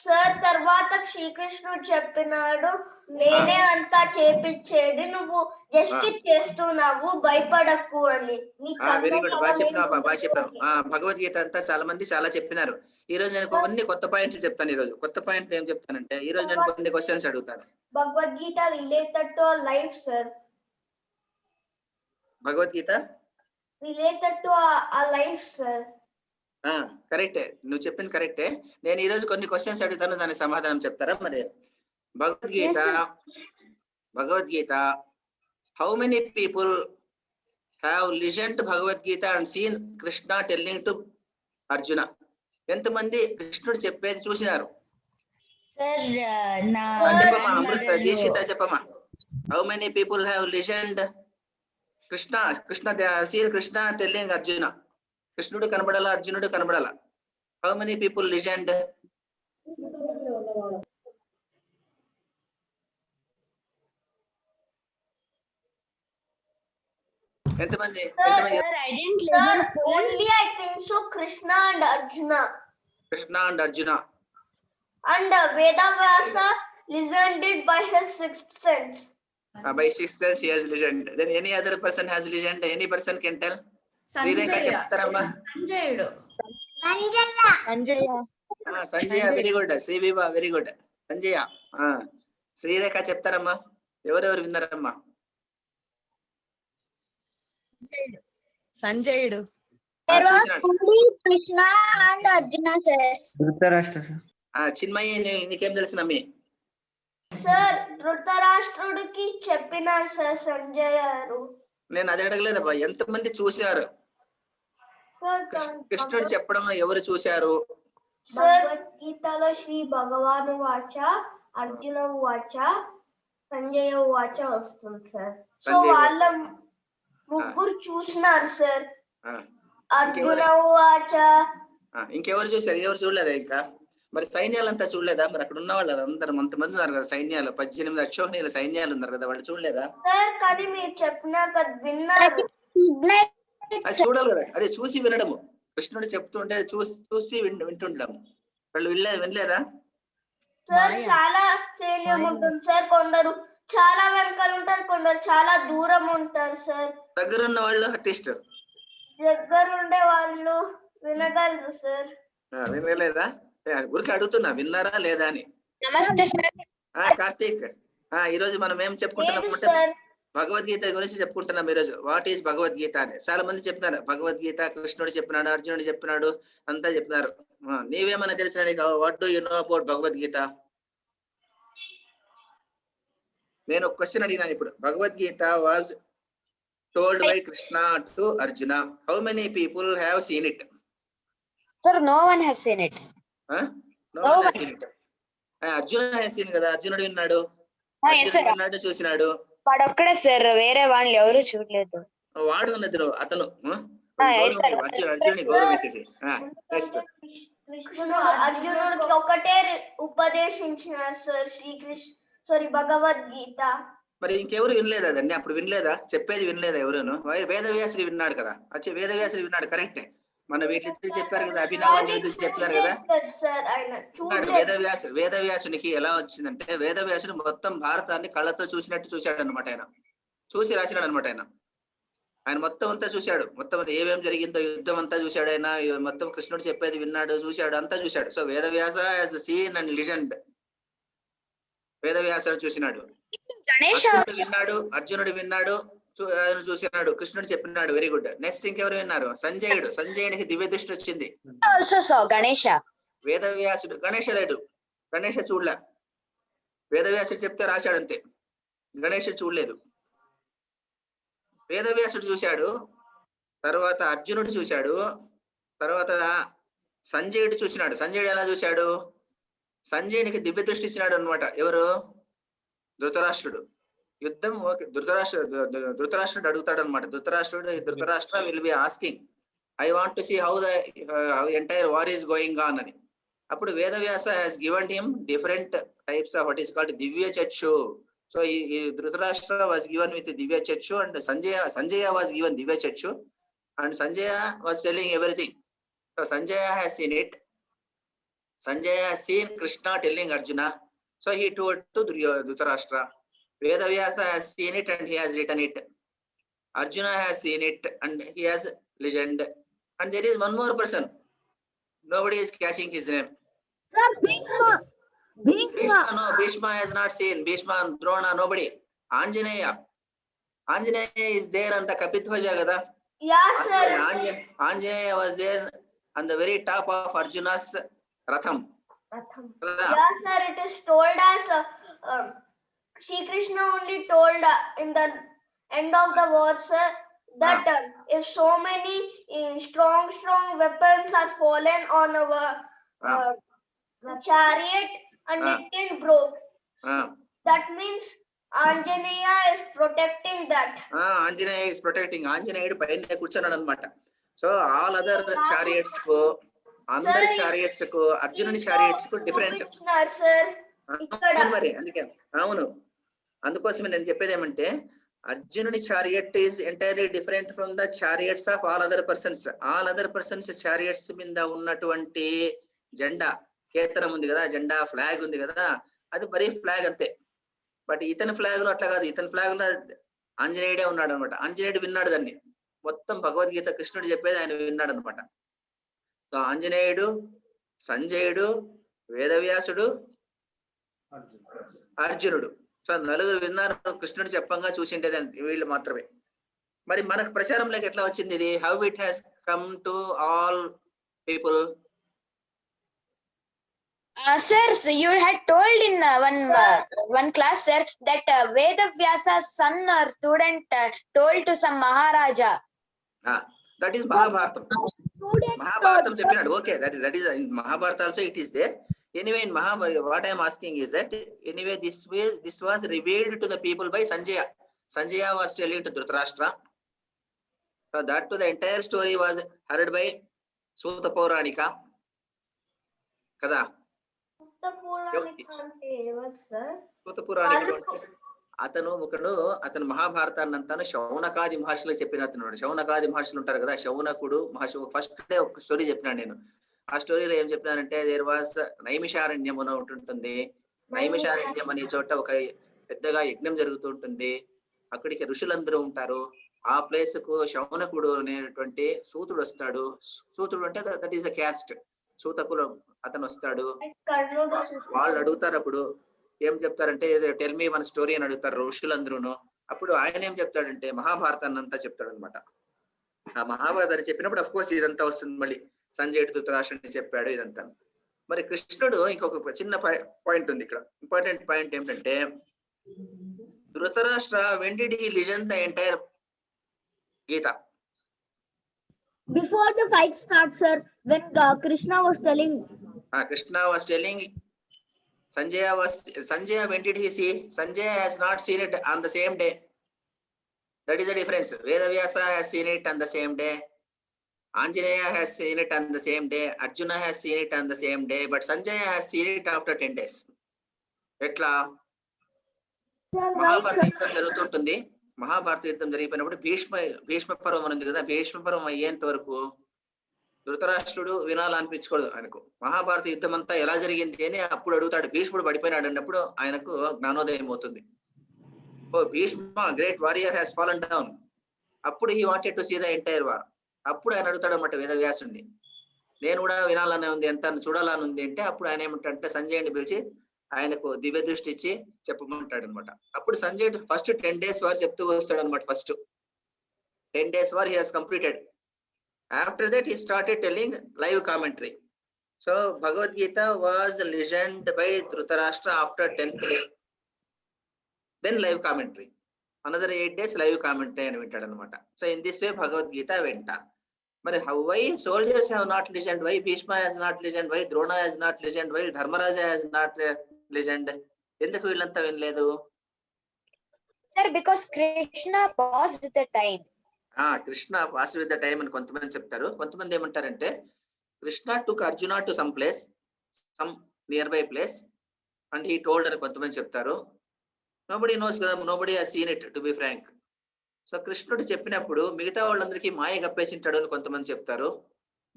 S3: సార్ తర్వాత శ్రీకృష్ణుడు చెప్పినాడు, నేనే అంతా చేపించేది, నువ్వు జస్ట్ చేస్తున్నావు, భయపడకు అని.
S1: వెరీ గుడ్, బాగా చెప్పినావు, బాగా చెప్పినావు. భగవద్గీత అంతా చాలా మంది చాలా చెప్పినారు. ఈ రోజు నేను కొన్ని కొత్త పాయింట్లు చెప్తాను. ఈ రోజు కొత్త పాయింట్లు ఏం చెప్తానంటే, ఈ రోజు నేను కొన్ని క్వశ్చన్స్ అడుగుతాను.
S3: Bhagavad Gita related to our life sir.
S1: Bhagavad Gita
S3: related to our life sir.
S1: కరెక్టే, నువ్వు చెప్పింది కరెక్టే. నేను ఈ రోజు కొన్ని క్వశ్చన్స్ అడుగుతాను, దానికి సమాధానం చెప్తారా మరి? Bhagavad Gita how many people have listened Bhagavad Gita and seen Krishna telling to Arjuna? ఎంతమంది కృష్ణుడు చెప్పేది చూసినారు? చెప్పమ్మా అమృత దీక్షిత, చెప్పమ్మా. How many people have listened Krishna seen Krishna telling Arjuna? కృష్ణుడు కనబడాలా, అర్జునుడు కనబడాలా? How many people listened? ఎంతమంది?
S3: Only I think so, Krishna and Arjuna.
S1: Krishna and Arjuna.
S3: And Vedavyasa listened it by his sixth sense.
S1: By sixth sense he has listened. Then any other person has listened? Any person can tell? Srireka చెప్తారమ్మా.
S12: సంజయుడు.
S1: Sanjaya very good. Srivibha very good. Sanjaya. Srirekha చెప్తారమ్మా. ఎవరెవరు విన్నారమ్మా?
S9: సంజయుడు.
S3: Krishna and Arjuna sir.
S5: ధృతరాష్ట్ర.
S1: చిన్మయి నీకేం తెలుసు నమ్మి?
S3: సార్ ధృతరాష్ట్రుడికి చెప్పినారు సార్ సంజయ్ గారు.
S1: నేను అది అడగలేదబ్బా, ఎంతమంది చూశారు? కృష్ణుడు చెప్పడం ఎవరు చూశారు?
S3: భగవద్గీతలో శ్రీ భగవాను వాచ అర్జున వాచ సంజయ వాచ వస్తుంది సార్. సో వాళ్ళ ముగ్గురు చూసినారు సార్. అర్జున వాచ.
S1: ఇంకెవరు చూసారు? ఎవరు చూడలేదా ఇంకా? మరి సైన్యాలంతా చూడలేదా? మరి అక్కడ ఉన్న వాళ్ళు అందరు అంతమంది ఉన్నారు కదా సైన్యాలు, 18 అక్షోహిణీల సైన్యాలు ఉన్నారు కదా, వాళ్ళు చూడలేదా?
S3: సార్ కానీ మీరు చెప్పినాక విన్నారు.
S1: అది చూడాలి కదా, అదే చూసి వినడము. కృష్ణుడు చెప్తుంటే చూసి వింటుండడం. వాళ్ళు వినలేదా?
S3: సార్ చాలా సైన్యం ఉంటుంది సార్, కొందరు చాలా వెనకాల ఉంటారు, కొందరు చాలా దూరం ఉంటారు సార్.
S1: దగ్గరున్న వాళ్ళు అట్లీస్ట్
S3: దగ్గర ఉండే వాళ్ళు వినగలరు సార్.
S1: వినలేదా? ఊరికి అడుగుతున్నా విన్నారా లేదా అని.
S8: నమస్తే సార్.
S1: కార్తీక్, ఈ రోజు మనం ఏం చెప్పుకుంటున్నాం అంటే భగవద్గీత గురించి చెప్పుకుంటున్నాం ఈ రోజు. వాట్ ఈజ్ భగవద్గీత అని చాలా మంది చెప్తున్నారు. భగవద్గీత కృష్ణుడు చెప్పినాడు, అర్జునుడు చెప్పినాడు, అంతా చెప్తున్నారు. నీవేమన్నా తెలిసిన? What do you know about Bhagavad Gita? నేను ఒక క్వశ్చన్ అడిగినాను ఇప్పుడు. Bhagavad Gita was told by Krishna to Arjuna. How many people have seen it?
S8: Sir, no one has seen it.
S1: No one has seen it. Arjuna has seen కదా, అర్జునుడు విన్నాడు, విన్నాడు, చూసినాడు.
S8: వాడు ఒక్కడే సార్, వేరే వాళ్ళు ఎవరు చూడలేదు.
S1: వాడు ఉన్నది అతను అర్జునుడిని గౌరవించేసి.
S3: కృష్ణుడు అర్జునుడికి ఒకటే ఉపదేశించినారు సార్ భగవద్గీత.
S1: మరి ఇంకెవరు వినలేదా దాన్ని? అప్పుడు వినలేదా? చెప్పేది వినలేదా ఎవరును? వేదవ్యాసుడు విన్నాడు కదా. వేదవ్యాసుడు విన్నాడు, కరెక్టే. మన వీళ్ళిద్దరు చెప్పారు కదా, అభినవ్ అని చెప్తున్నారు కదా. వేదవ్యాసునికి ఎలా వచ్చిందంటే, వేదవ్యాసుడు మొత్తం భారతాన్ని కళ్ళతో చూసినట్టు చూశాడు అనమాట. ఆయన చూసి రాసినాడు అనమాట. ఆయన మొత్తం అంతా చూశాడు, మొత్తం ఏమేమి జరిగిందో యుద్ధం అంతా చూశాడు. ఆయన మొత్తం కృష్ణుడు చెప్పేది విన్నాడు, చూశాడు, అంతా చూశాడు. So Vedavyasa has seen and listened. వేదవ్యాసుడు చూసినాడు.
S8: గణేష
S1: అర్జునుడు విన్నాడు ఆయన చూసినాడు. కృష్ణుడు చెప్పినాడు. Very good. నెక్స్ట్ ఇంకెవరు విన్నారు? సంజయునికి దివ్య దృష్టి వచ్చింది.
S8: Also saw Ganesha.
S1: వేదవ్యాసుడు గణేష లేడు. గణేష చూడలే. వేదవ్యాసుడు చెప్తే రాశాడు అంతే. గణేషుడు చూడలేదు. వేదవ్యాసుడు చూశాడు, తర్వాత అర్జునుడు చూశాడు, తర్వాత సంజయుడు చూసినాడు. సంజయుడు ఎలా చూశాడు? సంజయునికి దివ్య దృష్టి ఇచ్చినాడు అనమాట. ఎవరు? ధృతరాష్ట్రుడు. యుద్ధం ధృతరాష్ట్రుడు అడుగుతాడు అనమాట. Dhritarashtra will be asking, I want to see how the entire war is going on అని. అప్పుడు Vedavyasa has given him different types of what is called Divya Chakshu. So Dhritarashtra was given with Divya Chakshu and Sanjaya was given Divya Chakshu and Sanjaya was telling everything. So Sanjaya has seen it. Sanjaya has seen Krishna telling Arjuna. So he told to Dhritarashtra. Vedavyasa has seen it and he has written it. Arjuna has seen it and he has listened. And there is one more person. Nobody is catching his name.
S3: Sir, Bhishma.
S1: No, Bhishma has not seen. Bhishma and Drona, nobody. Anjaneya is there on the Kapitwaja Gada.
S3: Yeah, sir.
S1: Anjaneya was there on the very top of Arjuna's Ratham.
S3: Yeah, sir. It is told as Shri Krishna only told in the end of the verse that if so many strong weapons are fallen on our chariot and it is broke. That means Anjaneya is protecting that.
S1: Anjaneya is protecting. Anjaneya పైన కూర్చున్నాడు అన్నమాట. సో ఆల్ అదర్ చారియట్స్ కు, అందరి చారియట్స్ కు, అర్జునుని చారియట్స్ కు డిఫరెంట్. మరి అందుకే అవును, అందుకోసమే నేను చెప్పేది ఏమంటే అర్జునుని chariot is entirely different from the chariots of all other persons. All other persons chariots మీద ఉన్నటువంటి జెండా కేతనం ఉంది కదా, జెండా ఫ్లాగ్ ఉంది కదా, అది మరీ ఫ్లాగ్ అంతే. బట్ ఇతని ఫ్లాగ్ లో అట్లా కాదు. ఇతని ఫ్లాగ్ లో ఆంజనేయుడే ఉన్నాడు అనమాట. ఆంజనేయుడు విన్నాడు దాన్ని మొత్తం. భగవద్గీత కృష్ణుడు చెప్పేది ఆయన విన్నాడు అనమాట. సో ఆంజనేయుడు, సంజయుడు, వేదవ్యాసుడు, అర్జునుడు, సో నలుగురు విన్నారు. కృష్ణుడు చెప్పంగా చూసిండేది వీళ్ళు మాత్రమే. మరి మనకు ప్రచారంలోకి ఎట్లా వచ్చింది ఇది? How it has come to all people?
S8: Sir, you had told in one class, sir, that Vedavyasa's son or student told to some Maharaja.
S1: That is Mahabharatam. Mahabharatam చెప్పినాడు. Okay, that is in Mahabharata also it is there. Anyway, in Mahabharata, what I am asking is that anyway this was revealed to the people by Sanjaya. Sanjaya was telling to Dhritarashtra. So that to the entire story was heard by Suta Pauranika. Kada అతను మహాభారతాన్ని అంతాను శౌనకాది మహర్షులకు చెప్పిన అతను. శౌనకాది మహర్షులు ఉంటారు కదా, శౌనకుడు మహర్షి. ఫస్ట్ డే ఒక స్టోరీ చెప్పినాను నేను. ఆ స్టోరీలో ఏం చెప్పినానంటే దేర్ వాస్ నైమిషారణ్యం అని ఉంటుంది. నైమిషారణ్యం అనే చోట ఒక పెద్దగా యజ్ఞం జరుగుతుంటుంది. అక్కడికి ఋషులందరూ ఉంటారు. ఆ ప్లేస్ కు శౌనకుడు అనేటువంటి సూతుడు వస్తాడు. సూతుడు అంటే దట్ ఈస్ అ క్యాస్ట్. సూతకులు అతను వస్తాడు. వాళ్ళు అడుగుతారు. అప్పుడు ఏం చెప్తారంటే టెల్ మీ వన్ స్టోరీ అని అడుగుతారు ఋషులందరూను. అప్పుడు ఆయన ఏం చెప్తాడంటే మహాభారతాన్ని అంతా చెప్తాడు అనమాట. ఆ మహాభారతాన్ని చెప్పినప్పుడు అఫ్ కోర్స్ ఇదంతా వస్తుంది. మళ్ళీ సంజయుడు ధృతరాష్ట్రుడిని చెప్పాడు ఇదంతా. మరి కృష్ణుడు ఇంకొక చిన్న పాయింట్ ఉంది ఇక్కడ. ఇంపార్టెంట్ పాయింట్ ఏంటంటే Dhritarashtra when did he listen the entire Gita?
S3: Before the fight starts, sir, when Krishna was telling Sanjaya, when did he see? Sanjaya has not seen it on the same day. That is the difference. Vedavyasa has seen it on the same day. Anjaneya has seen it on the same day. Arjuna has seen it on the same day. But Sanjaya has seen it after 10 days. ఎట్లా? మహాభారత యుద్ధం జరుగుతుంటుంది. మహాభారత యుద్ధం జరిగిపోయినప్పుడు భీష్మ పర్వం ఉంది కదా, భీష్మ పర్వం అయ్యేంత వరకు ధృతరాష్ట్రుడు వినాలనిపించుకోడు ఆయనకు. మహాభారత యుద్ధం అంతా ఎలా జరిగింది అని అప్పుడు అడుగుతాడు. భీష్ముడు పడిపోయినాడు అన్నప్పుడు ఆయనకు జ్ఞానోదయం అవుతుంది. Oh Bhishma great warrior has fallen down. అప్పుడు he wanted to see the entire war. అప్పుడు ఆయన అడుగుతాడు అన్నమాట వేదవ్యాసుడిని, నేను కూడా వినాలని ఉంది, ఎంత చూడాలని ఉంది అంటే అప్పుడు ఆయన ఏమంటే సంజయుడిని పిలిచి
S1: ఆయనకు దివ్య దృష్టి ఇచ్చి చెప్పమంటాడు అనమాట. అప్పుడు సంజయ్ ఫస్ట్ 10 days వారు చెప్తూ వస్తాడు అనమాట. ఫస్ట్ 10 days వారు he has completed. After that he started telling live commentary. So Bhagavad Gita was listened by Dhritarashtra after 10th day. Then live commentary. Another 8 days live commentary అని వింటాడు అనమాట. So in this way Bhagavad Gita went on. మరి why soldiers have not listened? Why Bhishma has not listened? Why Drona has not listened? Why Dharmaraja has not listened? ఎందుకు వీళ్ళంతా వినలేదు?
S8: Sir, because Krishna paused the time.
S1: Krishna paused with the time అని కొంతమంది చెప్తారు. కొంతమంది ఏమంటారంటే Krishna took Arjuna to some place, some near by place and he told అని కొంతమంది చెప్తారు. నోబడీ నోస్ కదా, nobody has seen it to be frank. So కృష్ణుడు చెప్పినప్పుడు మిగతా వాళ్ళందరికీ మాయ కప్పేసింటాడు అని కొంతమంది చెప్తారు.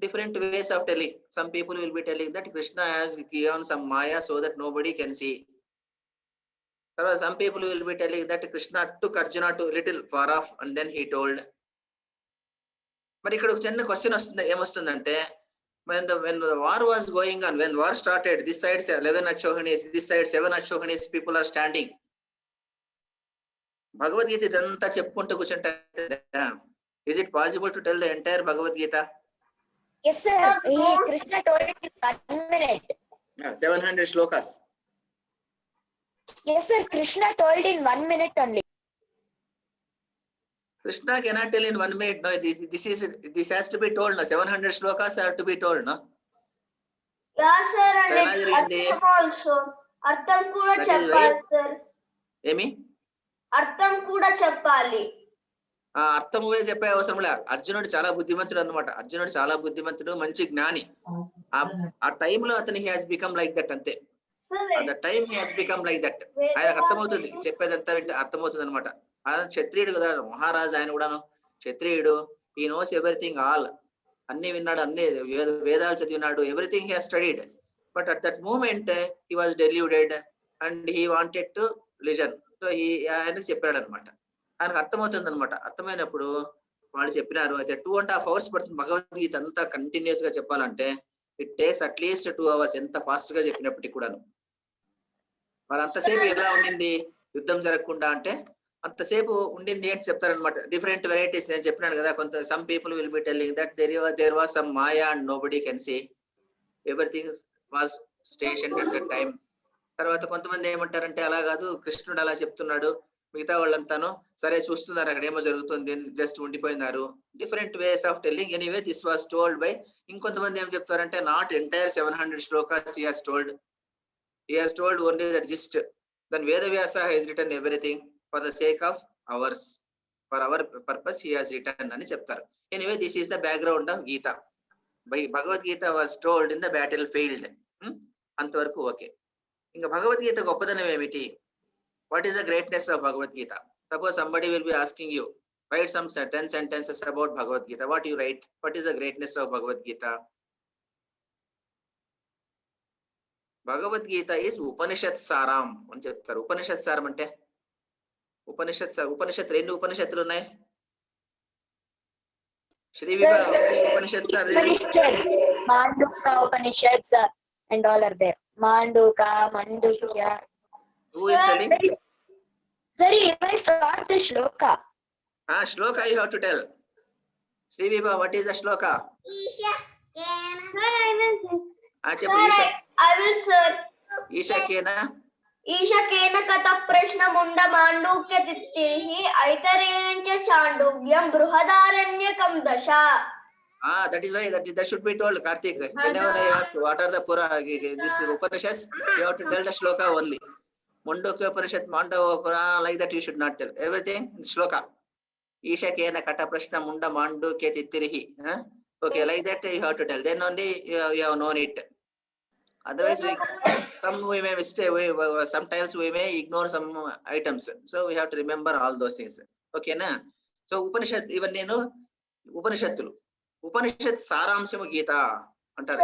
S1: Different ways of telling. Some people will be telling that Krishna has given some maya so that nobody can see. తర్వాత some people will be telling that Krishna took Arjuna to little far off and then he told. మరి ఇక్కడ ఒక చిన్న క్వశ్చన్ వస్తుంది. ఏమొస్తుందంటే when the war was going on, when war started, this side 11 Ashokhanis, this side 7 Ashokhanis people are standing. Bhagavad Gita idantha cheppuntu kuchuntaru. Is it possible to tell the entire Bhagavad Gita?
S8: Yes sir, Krishna told it in 1 minute.
S1: 700 shlokas.
S8: Yes sir, Krishna told in 1 minute only.
S1: Krishna cannot tell in 1 minute. No, this has to be told. No, 700 shlokas are to be told. No.
S3: Yeah, sir. And Artham also. Artham kuda cheppali, sir.
S1: Emi?
S3: Artham kuda cheppali.
S1: అర్థం కూడా చెప్పే అవసరం లే. అర్జునుడు చాలా బుద్ధిమంతుడు అన్నమాట. అర్జునుడు చాలా బుద్ధిమంతుడు, మంచి జ్ఞాని. ఆ టైంలో అతను he has become like that అంతే. The time he has become like that. ఆయనకు అర్థమవుతుంది, చెప్పేదంతా వింటే అర్థమవుతుంది అనమాట. క్షత్రియుడు కదా, మహారాజు ఆయన కూడాను క్షత్రియుడు. He knows everything all. అన్ని విన్నాడు, అన్ని వేదాలు చదివినాడు. Everything he has studied. But at that moment he was deluded and he wanted to listen. So ఆయనకు చెప్పాడు అనమాట. ఆయనకు అర్థమవుతుంది అనమాట. అర్థమైనప్పుడు వాళ్ళు చెప్పినారు. అయితే 2.5 hours పడుతుంది భగవద్గీత అంతా కంటిన్యూస్ గా చెప్పాలంటే. ఇట్ టేక్స్ అట్లీస్ట్ 2 hours, ఎంత ఫాస్ట్ గా చెప్పినప్పటికీ కూడాను. మరి అంతసేపు ఎలా ఉండింది యుద్ధం జరగకుండా అంటే? అంతసేపు ఉండింది అని చెప్తారనమాట. డిఫరెంట్ వెరైటీస్ నేను చెప్పినాను కదా. కొంత some people will be telling that there was some maya and nobody can see. Everything was station at that time. తర్వాత కొంతమంది ఏమంటారంటే అలా కాదు, కృష్ణుడు అలా చెప్తున్నాడు, మిగతా వాళ్ళంతాను సరే చూస్తున్నారు అక్కడ ఏమో జరుగుతుంది, జస్ట్ ఉండిపోయినారు. Different ways of telling. Anyway this was told by. ఇంకొంతమంది ఏం చెప్తారంటే not entire 700 shlokas he has told. He has told only that gist. Then Vedavyasa has written everything for the sake of ours, for our purpose he has written అని చెప్తారు. Anyway, this is the background of Gita. Bhagavad Gita was told in the battlefield. అంతవరకు ఓకే. ఇంకా భగవద్గీత గొప్పదనం ఏమిటి? What is the greatness of Bhagavad Gita? Suppose somebody will be asking you, write some 10 sentences about Bhagavad Gita. What you write? What is the greatness of Bhagavad Gita? Bhagavad Gita is Upanishad Saram అని చెప్తారు. ఉపనిషత్ సారం అంటే ఉపనిషత్తులు ఎన్ని ఉపనిషత్తులు ఉన్నాయి? శ్రీ ఉపనిషత్ sir,
S8: Manduka Upanishads and all are there. Manduka, Mandukya.
S1: Who is studying?
S8: Sir, if I start the shloka.
S1: Shloka you have to tell. Sri Vibha, what is the shloka?
S3: Isha
S13: Sir, I will say.
S1: చెప్పు ఈశా.
S3: I will, sir.
S1: ఈశా కేనా?
S3: Isha kena kata prashna munda mandukya dittihi aitarencha chandugyam bruhadaranyakam dasha.
S1: That is why that should be told, Karthik. Whenever I ask what are the this Upanishads, you have to tell the shloka only. Mundukya Upanishad, Mandava Purana, like that you should not tell. Everything shloka. Isha kena kata prashna munda mandukya dittihi. Okay, like that you have to tell. Then only you have known it. Otherwise, we may mistake. Sometimes we may ignore some items. So we have to remember all those things. Okay, na? So Upanishad, even nenu Upanishattulu. Upanishad సారాంశము గీత అంటారు.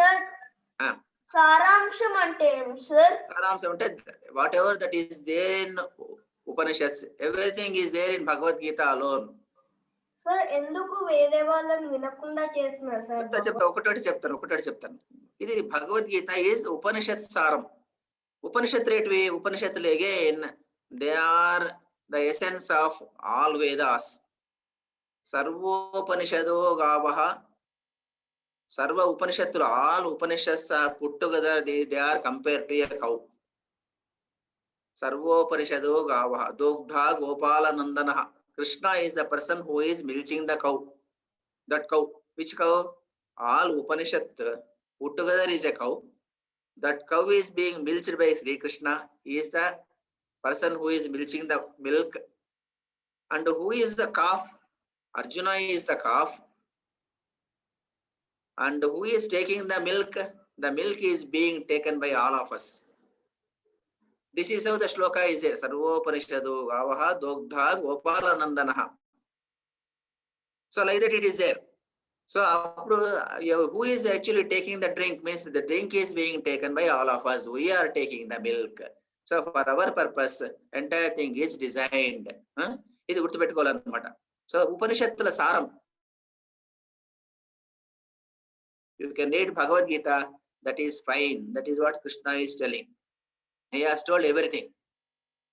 S3: సారాంశం అంటే సార్?
S1: సారాంశం అంటే whatever that is there in Upanishads, everything is there in Bhagavad Gita alone.
S3: Sir ఎందుకు వేరే వాళ్ళని వినకుండా చేస్తున్నారు సార్?
S1: ఒకటోటి చెప్తాను. ఇది భగవద్గీత ఈజ్ ఉపనిషత్ సారం. ఉపనిషత్తులు ఏంటివి? ఉపనిషత్తులు again they are the essence of all Vedas. సర్వోపనిషదో గావః, సర్వ ఉపనిషత్తులు, all Upanishads are put together, they are compared to a cow. సర్వోపనిషదో గావః దోగ్ధా గోపాలనందనః. Krishna is the person who is milking the cow. That cow, which cow? All Upanishad put together is a cow. That cow is being milked by Sri Krishna. He is the person who is milking the milk. And who is the calf? Arjuna is the calf. And who is taking the milk? The milk is being taken by all of us. This is how the shloka is there. Sarvopanishado gavaha dogdha gopalanandanaha. So like that it is there. So who is actually taking the drink? Means the drink is being taken by all of us. We are taking the milk. So for our purpose, entire thing is designed. ఇది గుర్తుపెట్టుకోవాలన్నమాట. సో ఉపనిషత్తుల సారం. You can read Bhagavad Gita. That is fine. That is what Krishna is telling. He has told everything.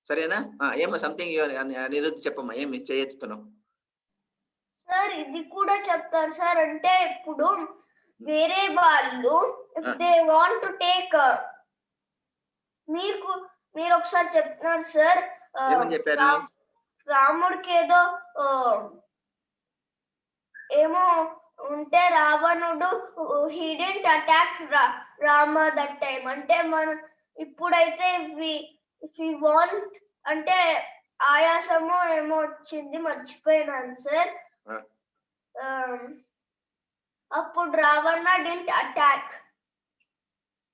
S1: సరేనా? ఏమో సంథింగ్ నిరుద్ధ చెప్పమ్మా, ఏమి చేయెత్తుతున్నావు?
S3: సార్ ఇది కూడా చెప్తారు సార్. అంటే ఇప్పుడు వేరే వాళ్ళు if they want to take, మీరు ఒకసారి చెప్తున్నారు సార్,
S1: ఏమని చెప్పారు?
S3: రాముడికి ఏమో ఉంటే రావణుడు he didn't attack Rama that time. అంటే మనం ఇప్పుడైతే if we want, అంటే ఆయాసము ఏమో వచ్చింది, మర్చిపోయినాను సార్. అప్పుడు రావణ didn't attack.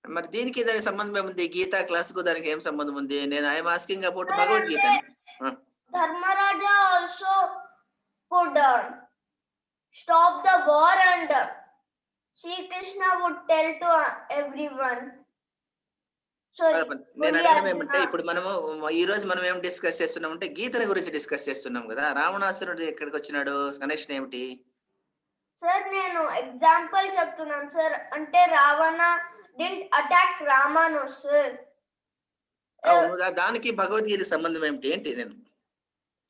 S1: మరి దీనికి దానికి సంబంధం ఏముంది? గీతా క్లాస్ కు దానికి ఏం సంబంధం ఉంది? నేను I'm asking about Bhagavad Gita.
S3: Dharmaraja also could stop the war and Sri Krishna would tell to everyone. So
S1: నేను అడగడం ఏమంటే, ఇప్పుడు మనము ఈ రోజు మనం ఏం డిస్కస్ చేస్తున్నాం అంటే గీతని గురించి డిస్కస్ చేస్తున్నాం కదా. రావణాసురుడు ఎక్కడికి వచ్చినాడు? కనెక్షన్ ఏమిటి?
S3: సార్ నేను ఎగ్జాంపుల్ చెప్తున్నాను సార్. అంటే రావణ didn't attack రామను సార్.
S1: అవును, దానికి భగవద్గీత సంబంధం ఏమిటి? ఏంటి నేను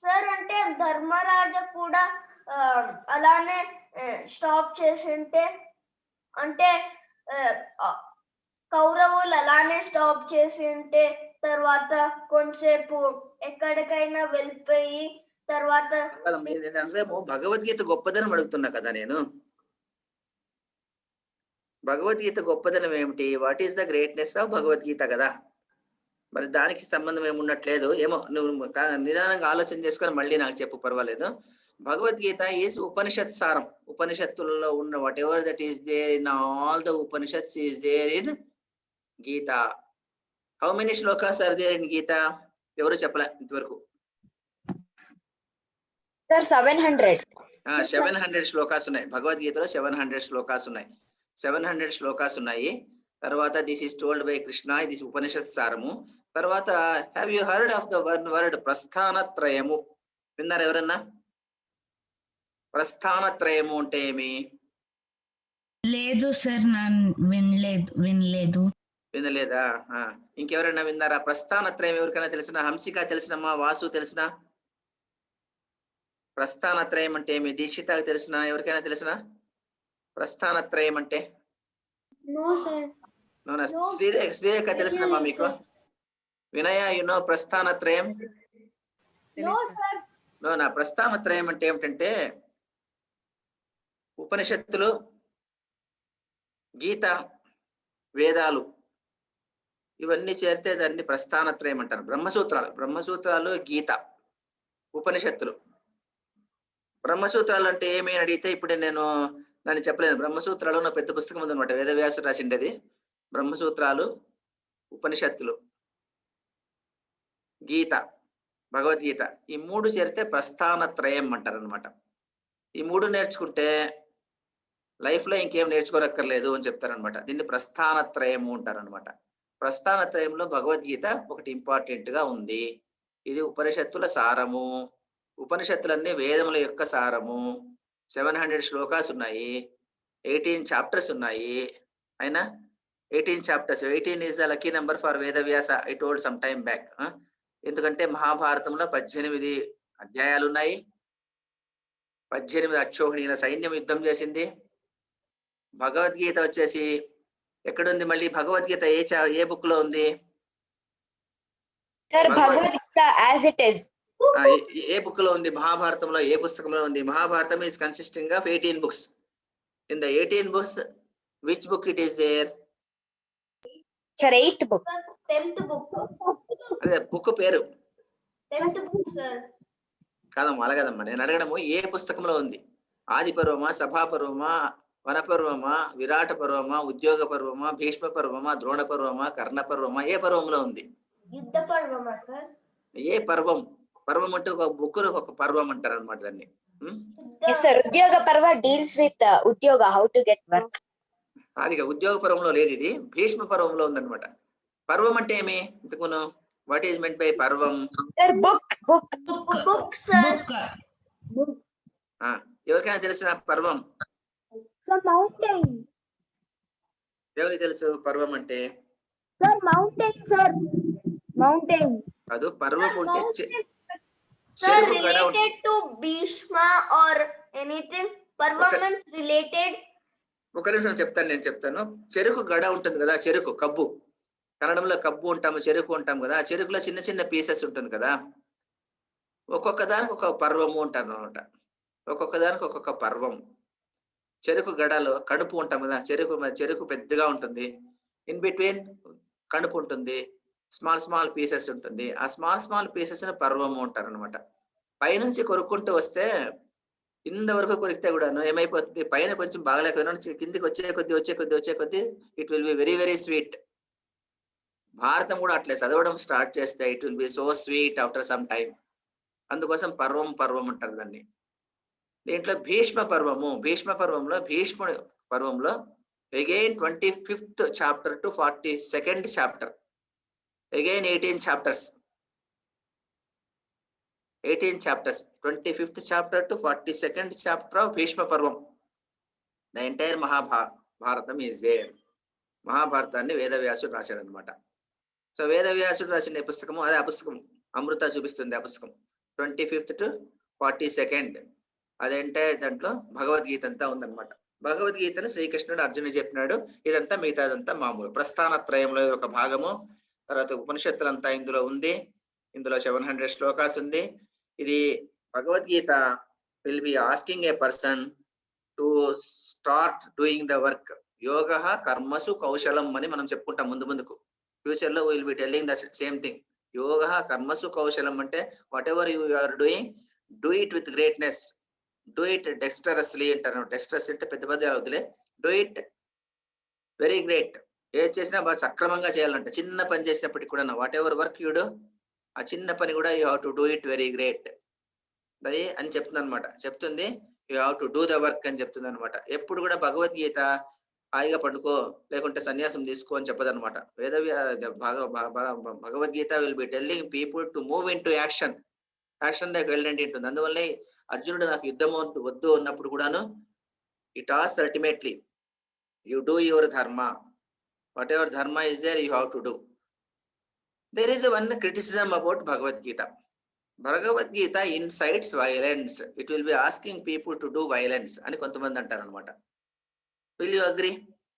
S3: సార్ అంటే ధర్మరాజా కూడా అలానే స్టాప్ చేసింటే, అంటే కౌరవులు అలానే స్టాప్ చేసి ఉంటే తర్వాత కొంచెంసేపు ఎక్కడికైనా వెళ్ళిపోయి తర్వాత
S1: భగవద్గీత గొప్పదనం అడుగుతున్నా కదా నేను. భగవద్గీత గొప్పదనం ఏమిటి? What is the greatness of Bhagavad Gita కదా. మరి దానికి సంబంధం ఏమున్నట్లేదు. ఏమో నువ్వు నిదానంగా ఆలోచన చేసుకొని మళ్ళీ నాకు చెప్పు, పర్వాలేదు. భగవద్గీత ఈజ్ ఉపనిషత్ సారం. ఉపనిషత్తులలో ఉన్న whatever that is there in all the Upanishads is there in Gita. How many shlokas are there in Gita? ఎవరు చెప్పలే ఇంతవరకు. 700 శ్లోకాస్ ఉన్నాయి భగవద్గీతలో. 700 శ్లోకాస్ ఉన్నాయి. 700 శ్లోకాస్ ఉన్నాయి. తర్వాత this is told by Krishna. ఇది ఉపనిషత్ సారము. తర్వాత have you heard of the one word ప్రస్థానత్రయము? విన్నారు ఎవరన్నా? ప్రస్థానత్రయము అంటే ఏమి?
S6: లేదు సార్,
S1: వినలేదా? ఇంకెవరైనా విన్నారా? ప్రస్థానత్రయం ఎవరికైనా తెలిసిన? హంసిక తెలిసినమ్మా? వాసు తెలిసిన? ప్రస్థానత్రయం అంటే ఏమి? దీక్షితకు తెలిసిన? ఎవరికైనా తెలిసిన ప్రస్థానత్రయం అంటే? శ్రీరేఖ తెలిసినమ్మా మీకు? వినయ యునో ప్రస్థానత్రయం? నా ప్రస్థానత్రయం అంటే ఏమిటంటే ఉపనిషత్తులు, గీత, వేదాలు ఇవన్నీ చేరితే దాన్ని ప్రస్థానత్రయం అంటారు. బ్రహ్మసూత్రాలు, గీత, ఉపనిషత్తులు. బ్రహ్మసూత్రాలు అంటే ఏమి అడిగితే ఇప్పుడు నేను దాన్ని చెప్పలేను. బ్రహ్మసూత్రాలు నా పెద్ద పుస్తకం ఉందన్నమాట, వేదవ్యాసుడు రాసిండేది. బ్రహ్మసూత్రాలు, ఉపనిషత్తులు, గీత, భగవద్గీత, ఈ మూడు చేరితే ప్రస్థానత్రయం అంటారు అనమాట. ఈ మూడు నేర్చుకుంటే లైఫ్ లో ఇంకేం నేర్చుకోనక్కర్లేదు అని చెప్తారనమాట. దీన్ని ప్రస్థానత్రయము అంటారనమాట. ప్రస్థానత్రయంలో భగవద్గీత ఒకటి ఇంపార్టెంట్ గా ఉంది. ఇది ఉపనిషత్తుల సారము. ఉపనిషత్తులన్నీ వేదముల యొక్క సారము. 700 శ్లోకాస్ ఉన్నాయి, 18 చాప్టర్స్ ఉన్నాయి. అయినా 18 chapters. 18 is the lucky number for Vedavyasa. I told some time back. ఎందుకంటే మహాభారతంలో 18 అధ్యాయాలు ఉన్నాయి. 18 అక్షోహిణీల సైన్యం యుద్ధం చేసింది. భగవద్గీత వచ్చేసి ఎక్కడుంది? మళ్ళీ భగవద్గీత ఏ బుక్ లో ఉంది?
S8: Bhagavad Gita as it is.
S1: A book లో ఉంది? మహాభారతంలో ఏ పుస్తకంలో ఉంది? Mahabharatam is consisting of 18 books. In the 18 books, which book it is there?
S8: Sir, 8th book.
S3: 10th book.
S1: అదే బుక్ పేరు
S3: 10th book, sir.
S1: కాదమ్మా, అలాగదమ్మా. నేను అడగడము ఏ పుస్తకంలో ఉంది? ఆది పర్వమా, సభా పర్వమా, వన పర్వమా, విరాట పర్వమా, ఉద్యోగ పర్వమా, భీష్మ పర్వమా, ద్రోణ పర్వమా, కర్ణ పర్వమా, ఏ పర్వంలో ఉంది?
S3: యుద్ధ పర్వమా సార్?
S1: ఏ పర్వం? పర్వం అంటే ఒక బుక్ ఒక పర్వం అంటారు అనమాట దాన్ని.
S8: Yes sir, ఉద్యోగ పర్వ deals with ఉద్యోగ, how to get work.
S1: అది ఉద్యోగ పర్వంలో లేదు, ఇది భీష్మ పర్వంలో ఉందన్నమాట. పర్వం అంటే ఏమి? ఇంతకును వాట్ ఈస్ మెంట్ బై పర్వం?
S3: Book sir.
S1: ఎవరికైనా తెలిసిన పర్వం?
S3: మౌంటైన్.
S1: ఎవరికి తెలుసు పర్వం అంటే?
S3: Sir mountain sir. మౌంటైన్.
S1: అది పర్వం ఉంటే
S3: Sir, related to Bhishma or anything? Parvamans related?
S1: ఒక నిమిషం చెప్తాను. చెరుకు గడ ఉంటుంది కదా, చెరుకు కబ్బు. కన్నడంలో కబ్బు ఉంటాము, చెరుకు ఉంటాం కదా. ఆ చెరుకులో చిన్న చిన్న పీసెస్ ఉంటుంది కదా. ఒక్కొక్క దానికి ఒక పర్వము ఉంటారు అనమాట. ఒక్కొక్క దానికి ఒక్కొక్క పర్వం. చెరుకు గడలో కడుపు ఉంటాం కదా, చెరుకు పెద్దగా ఉంటుంది. ఇన్ బిట్వీన్ కడుపు ఉంటుంది, స్మాల్ పీసెస్ ఉంటుంది. ఆ స్మాల్ పీసెస్ పర్వము అంటారు అనమాట. పైనుంచి కొరుక్కుంటూ వస్తే కింద వరకు కొరికితే కూడాను ఏమైపోతుంది? పైన కొంచెం బాగలేకపోయినా కిందికి వచ్చే కొద్ది it will be very very sweet. భారతం కూడా అట్లే చదవడం స్టార్ట్ చేస్తే it will be so sweet after some time. అందుకోసం పర్వం అంటారు దాన్ని. దీంట్లో భీష్మ పర్వంలో again 25th chapter to 42nd chapter. Again 18 chapters. 25th chapter to 42nd chapter of Bhishma Parvam. The entire Mahabharatam is there. మహాభారతాన్ని వేదవ్యాసుడు రాశాడు అనమాట. సో వేదవ్యాసుడు రాసిన పుస్తకము అదే. ఆ పుస్తకం అమృత చూపిస్తుంది. ఆ పుస్తకం 25th to 42nd. అదంటే దాంట్లో భగవద్గీత అంతా ఉందన్నమాట. భగవద్గీతను శ్రీకృష్ణుడు అర్జునుడు చెప్పినాడు. ఇదంతా మిగతాదంతా మామూలు ప్రస్థానత్రయంలో ఒక భాగము. తర్వాత ఉపనిషత్తులంతా ఇందులో ఉంది. ఇందులో 700 శ్లోకాస్ ఉంది. ఇది Bhagavad Gita will be asking a person to start doing the work. యోగ కర్మసు కౌశలం అని మనం చెప్పుకుంటాం ముందుకు. ఫ్యూచర్ లో will be telling the same thing. యోగ కర్మసు కౌశలం అంటే whatever you are doing, do it with greatness, do it dexterously అంటారు. డెక్స్టరస్ అంటే పెద్ద పెద్ద అవుతులే. Do it very great. ఏది చేసినా బాగా సక్రమంగా చేయాలంట. చిన్న పని చేసినప్పటికి కూడా whatever work you do, ఆ చిన్న పని కూడా you have to do it very great అది అని చెప్తుంది అనమాట. చెప్తుంది you have to do the work అని చెప్తుంది అనమాట. ఎప్పుడు కూడా భగవద్గీత హాయిగా పడుకో లేకుంటే సన్యాసం తీసుకో అని చెప్పదనమాట. Bhagavad Gita will be telling people to move in to action లోకి వెళ్ళండి ఉంటుంది. అందువల్లే అర్జునుడు నాకు యుద్ధం వద్దు అన్నప్పుడు కూడాను it as ultimately you do your dharma. Whatever dharma is there, you have to do. There is one criticism about Bhagavad Gita. Bhagavad Gita incites violence. It will be asking people to do violence అని కొంతమంది అంటారు అనమాట. Will you agree?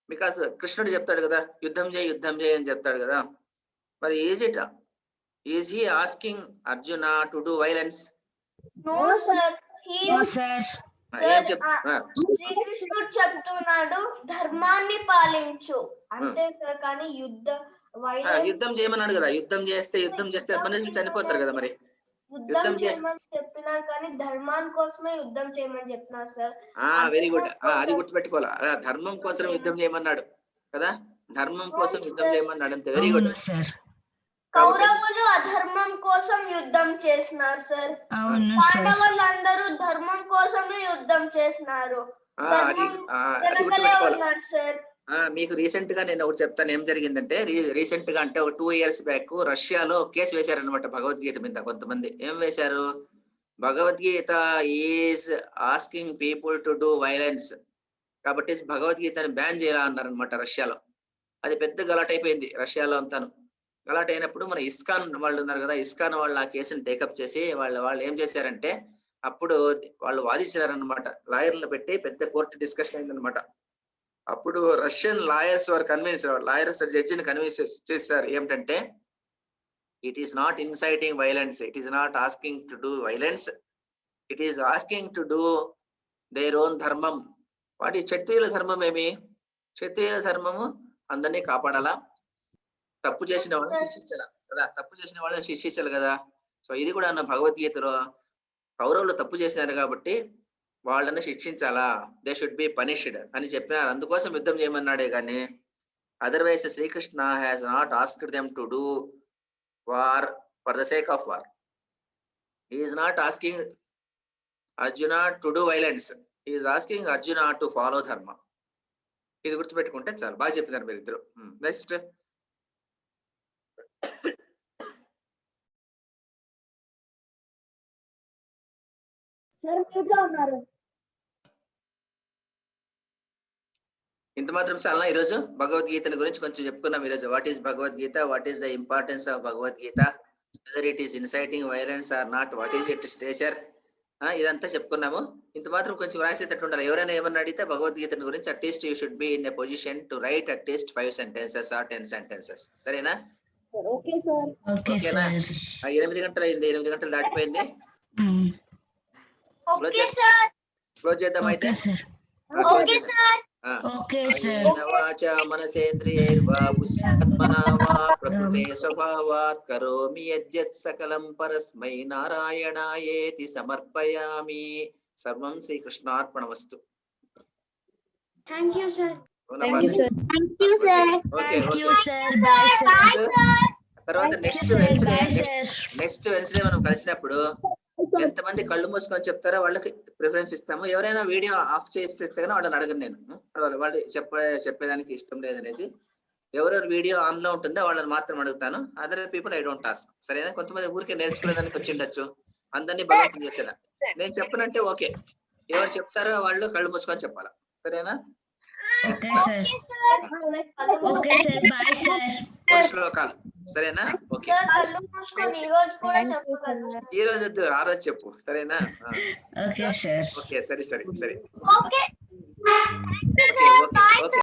S1: Because కృష్ణుడు చెప్తాడు కదా, యుద్ధం చేయి అని చెప్తాడు కదా. మరి is he asking Arjuna to do violence?
S3: No sir. శ్రీకృష్ణుడు చెప్తున్నాడు ధర్మాన్ని పాలించు అంతే సార్. కానీ
S1: యుద్ధం చేయమన్నాడు కదా. యుద్ధం చేస్తే మనుషులు చనిపోతారు కదా. మరి
S3: యుద్ధం చేయమని చెప్పినారు కానీ ధర్మాన్ని కోసమే యుద్ధం చేయమని చెప్పినారు సార్.
S1: Very good. అది గుర్తుపెట్టుకోవాలా. ధర్మం కోసం యుద్ధం చేయమన్నాడు కదా. ధర్మం కోసం యుద్ధం చేయమన్నాడు అంతే. Very good.
S3: కౌరవులు అధర్మం కోసం యుద్ధం చేసినారు సార్. పాండవులు అందరూ ధర్మం కోసమే యుద్ధం చేసినారు. సార్
S1: మీకు రీసెంట్ గా నేను ఒకటి చెప్తాను. ఏం జరిగిందంటే రీసెంట్ గా అంటే ఒక 2 years బ్యాక్ రష్యాలో కేసు వేశారనమాట భగవద్గీత మీద. కొంతమంది ఏం వేశారు, Bhagavad Gita is asking people to do violence కాబట్టి భగవద్గీతని బ్యాన్ చేయాలన్నారనమాట రష్యాలో. అది పెద్ద గలాట్ అయిపోయింది రష్యాలో అంతాను. గలాట్ అయినప్పుడు మన ఇస్కాన్ వాళ్ళు ఉన్నారు కదా, ఇస్కాన్ వాళ్ళు ఆ కేసుని టేకప్ చేసి వాళ్ళు ఏం చేశారంటే అప్పుడు వాళ్ళు వాదించారనమాట. లాయర్లు పెట్టి పెద్ద కోర్టు డిస్కషన్ అయిందనమాట. అప్పుడు రష్యన్ లాయర్స్ వారు లాయర్స్ జడ్జిని కన్విన్స్ చేశారు ఏమిటంటే it is not inciting violence, it is not asking to do violence, it is asking to do their own ధర్మం. వాటి క్షత్రియుల ధర్మం ఏమి? క్షత్రియుల ధర్మము అందరినీ కాపాడాలా, తప్పు చేసిన వాళ్ళని శిక్షించాల కదా, తప్పు చేసిన వాళ్ళని శిక్షించాలి కదా. సో ఇది కూడా అన్న భగవద్గీతలో కౌరవులు తప్పు చేసినారు కాబట్టి వాళ్ళని శిక్షించాలా, దే షుడ్ బి పనిష్డ్ అని చెప్పినారు. అందుకోసం యుద్ధం చేయమన్నాడే కానీ otherwise Srikrishna has not asked them to do war for the sake of war. He is not asking Arjuna to do violence, he is asking Arjuna to follow dharma. ఇది గుర్తుపెట్టుకుంటే చాలు. బాగా చెప్పినారు మీరు ఇద్దరు. నెక్స్ట్ ఇంత మాత్రం చాలా. ఈరోజు భగవద్గీతని గురించి కొంచెం చెప్పుకున్నాం. ఈరోజు what is Bhagavadgita, what is the importance of Bhagavadgita, whether it is inciting violence or not, what is it stature, ఇదంతా చెప్పుకున్నాము. ఇంత మాత్రం కొంచెం రాసేటట్టు ఉండాలి. ఎవరైనా ఏమన్నా అడిగితే భగవద్గీతని గురించి at least you should be in a position to right at least 5 sentences or 10 sentences. సరేనా? ఓకేనా? 8 గంటలు అయింది, 8 గంటలు దాటిపోయింది. క్లోజ్ చేద్దాం అయితే. వాచ మనసేంద్రియైర్వా బుద్ధ్యాత్మనా వా ప్రకృతే స్వభావాత్ కరోమి యద్యత్ సకలం పరస్మై నారాయణాయేతి సమర్పయామి. సర్వం శ్రీకృష్ణార్పణమస్తు.
S13: Thank you, sir.
S2: Thank you, sir. Thank you, sir.
S6: Thank you, sir. Bye, sir.
S1: తర్వాత నెక్స్ట్ వెన్స్డే మనం కలిసినప్పుడు ఎంతమంది కళ్ళు మూసుకొని చెప్తారో వాళ్ళకి ప్రిఫరెన్స్ ఇస్తాము. ఎవరైనా వీడియో ఆఫ్ చేస్తే కానీ వాళ్ళని అడగను నేను. వాళ్ళు చెప్పేదానికి ఇష్టం లేదనేసి ఎవరెవరు వీడియో ఆన్ లో ఉంటుందో వాళ్ళని మాత్రం అడుగుతాను. Other people I don't task. సరేనా? కొంతమంది ఊరికే నేర్చుకునేదానికి వచ్చి ఉండొచ్చు, అందరినీ బలవంతం చేసేలా. నేను చెప్పనంటే ఓకే, ఎవరు చెప్తారో వాళ్ళు కళ్ళు మూసుకొని చెప్పాలా. సరేనా? శ్లోకాలు. సరేనా? ఓకే. ఈ రోజు వద్దు, ఆ రోజు చెప్పు. సరేనా? ఓకే. సరే.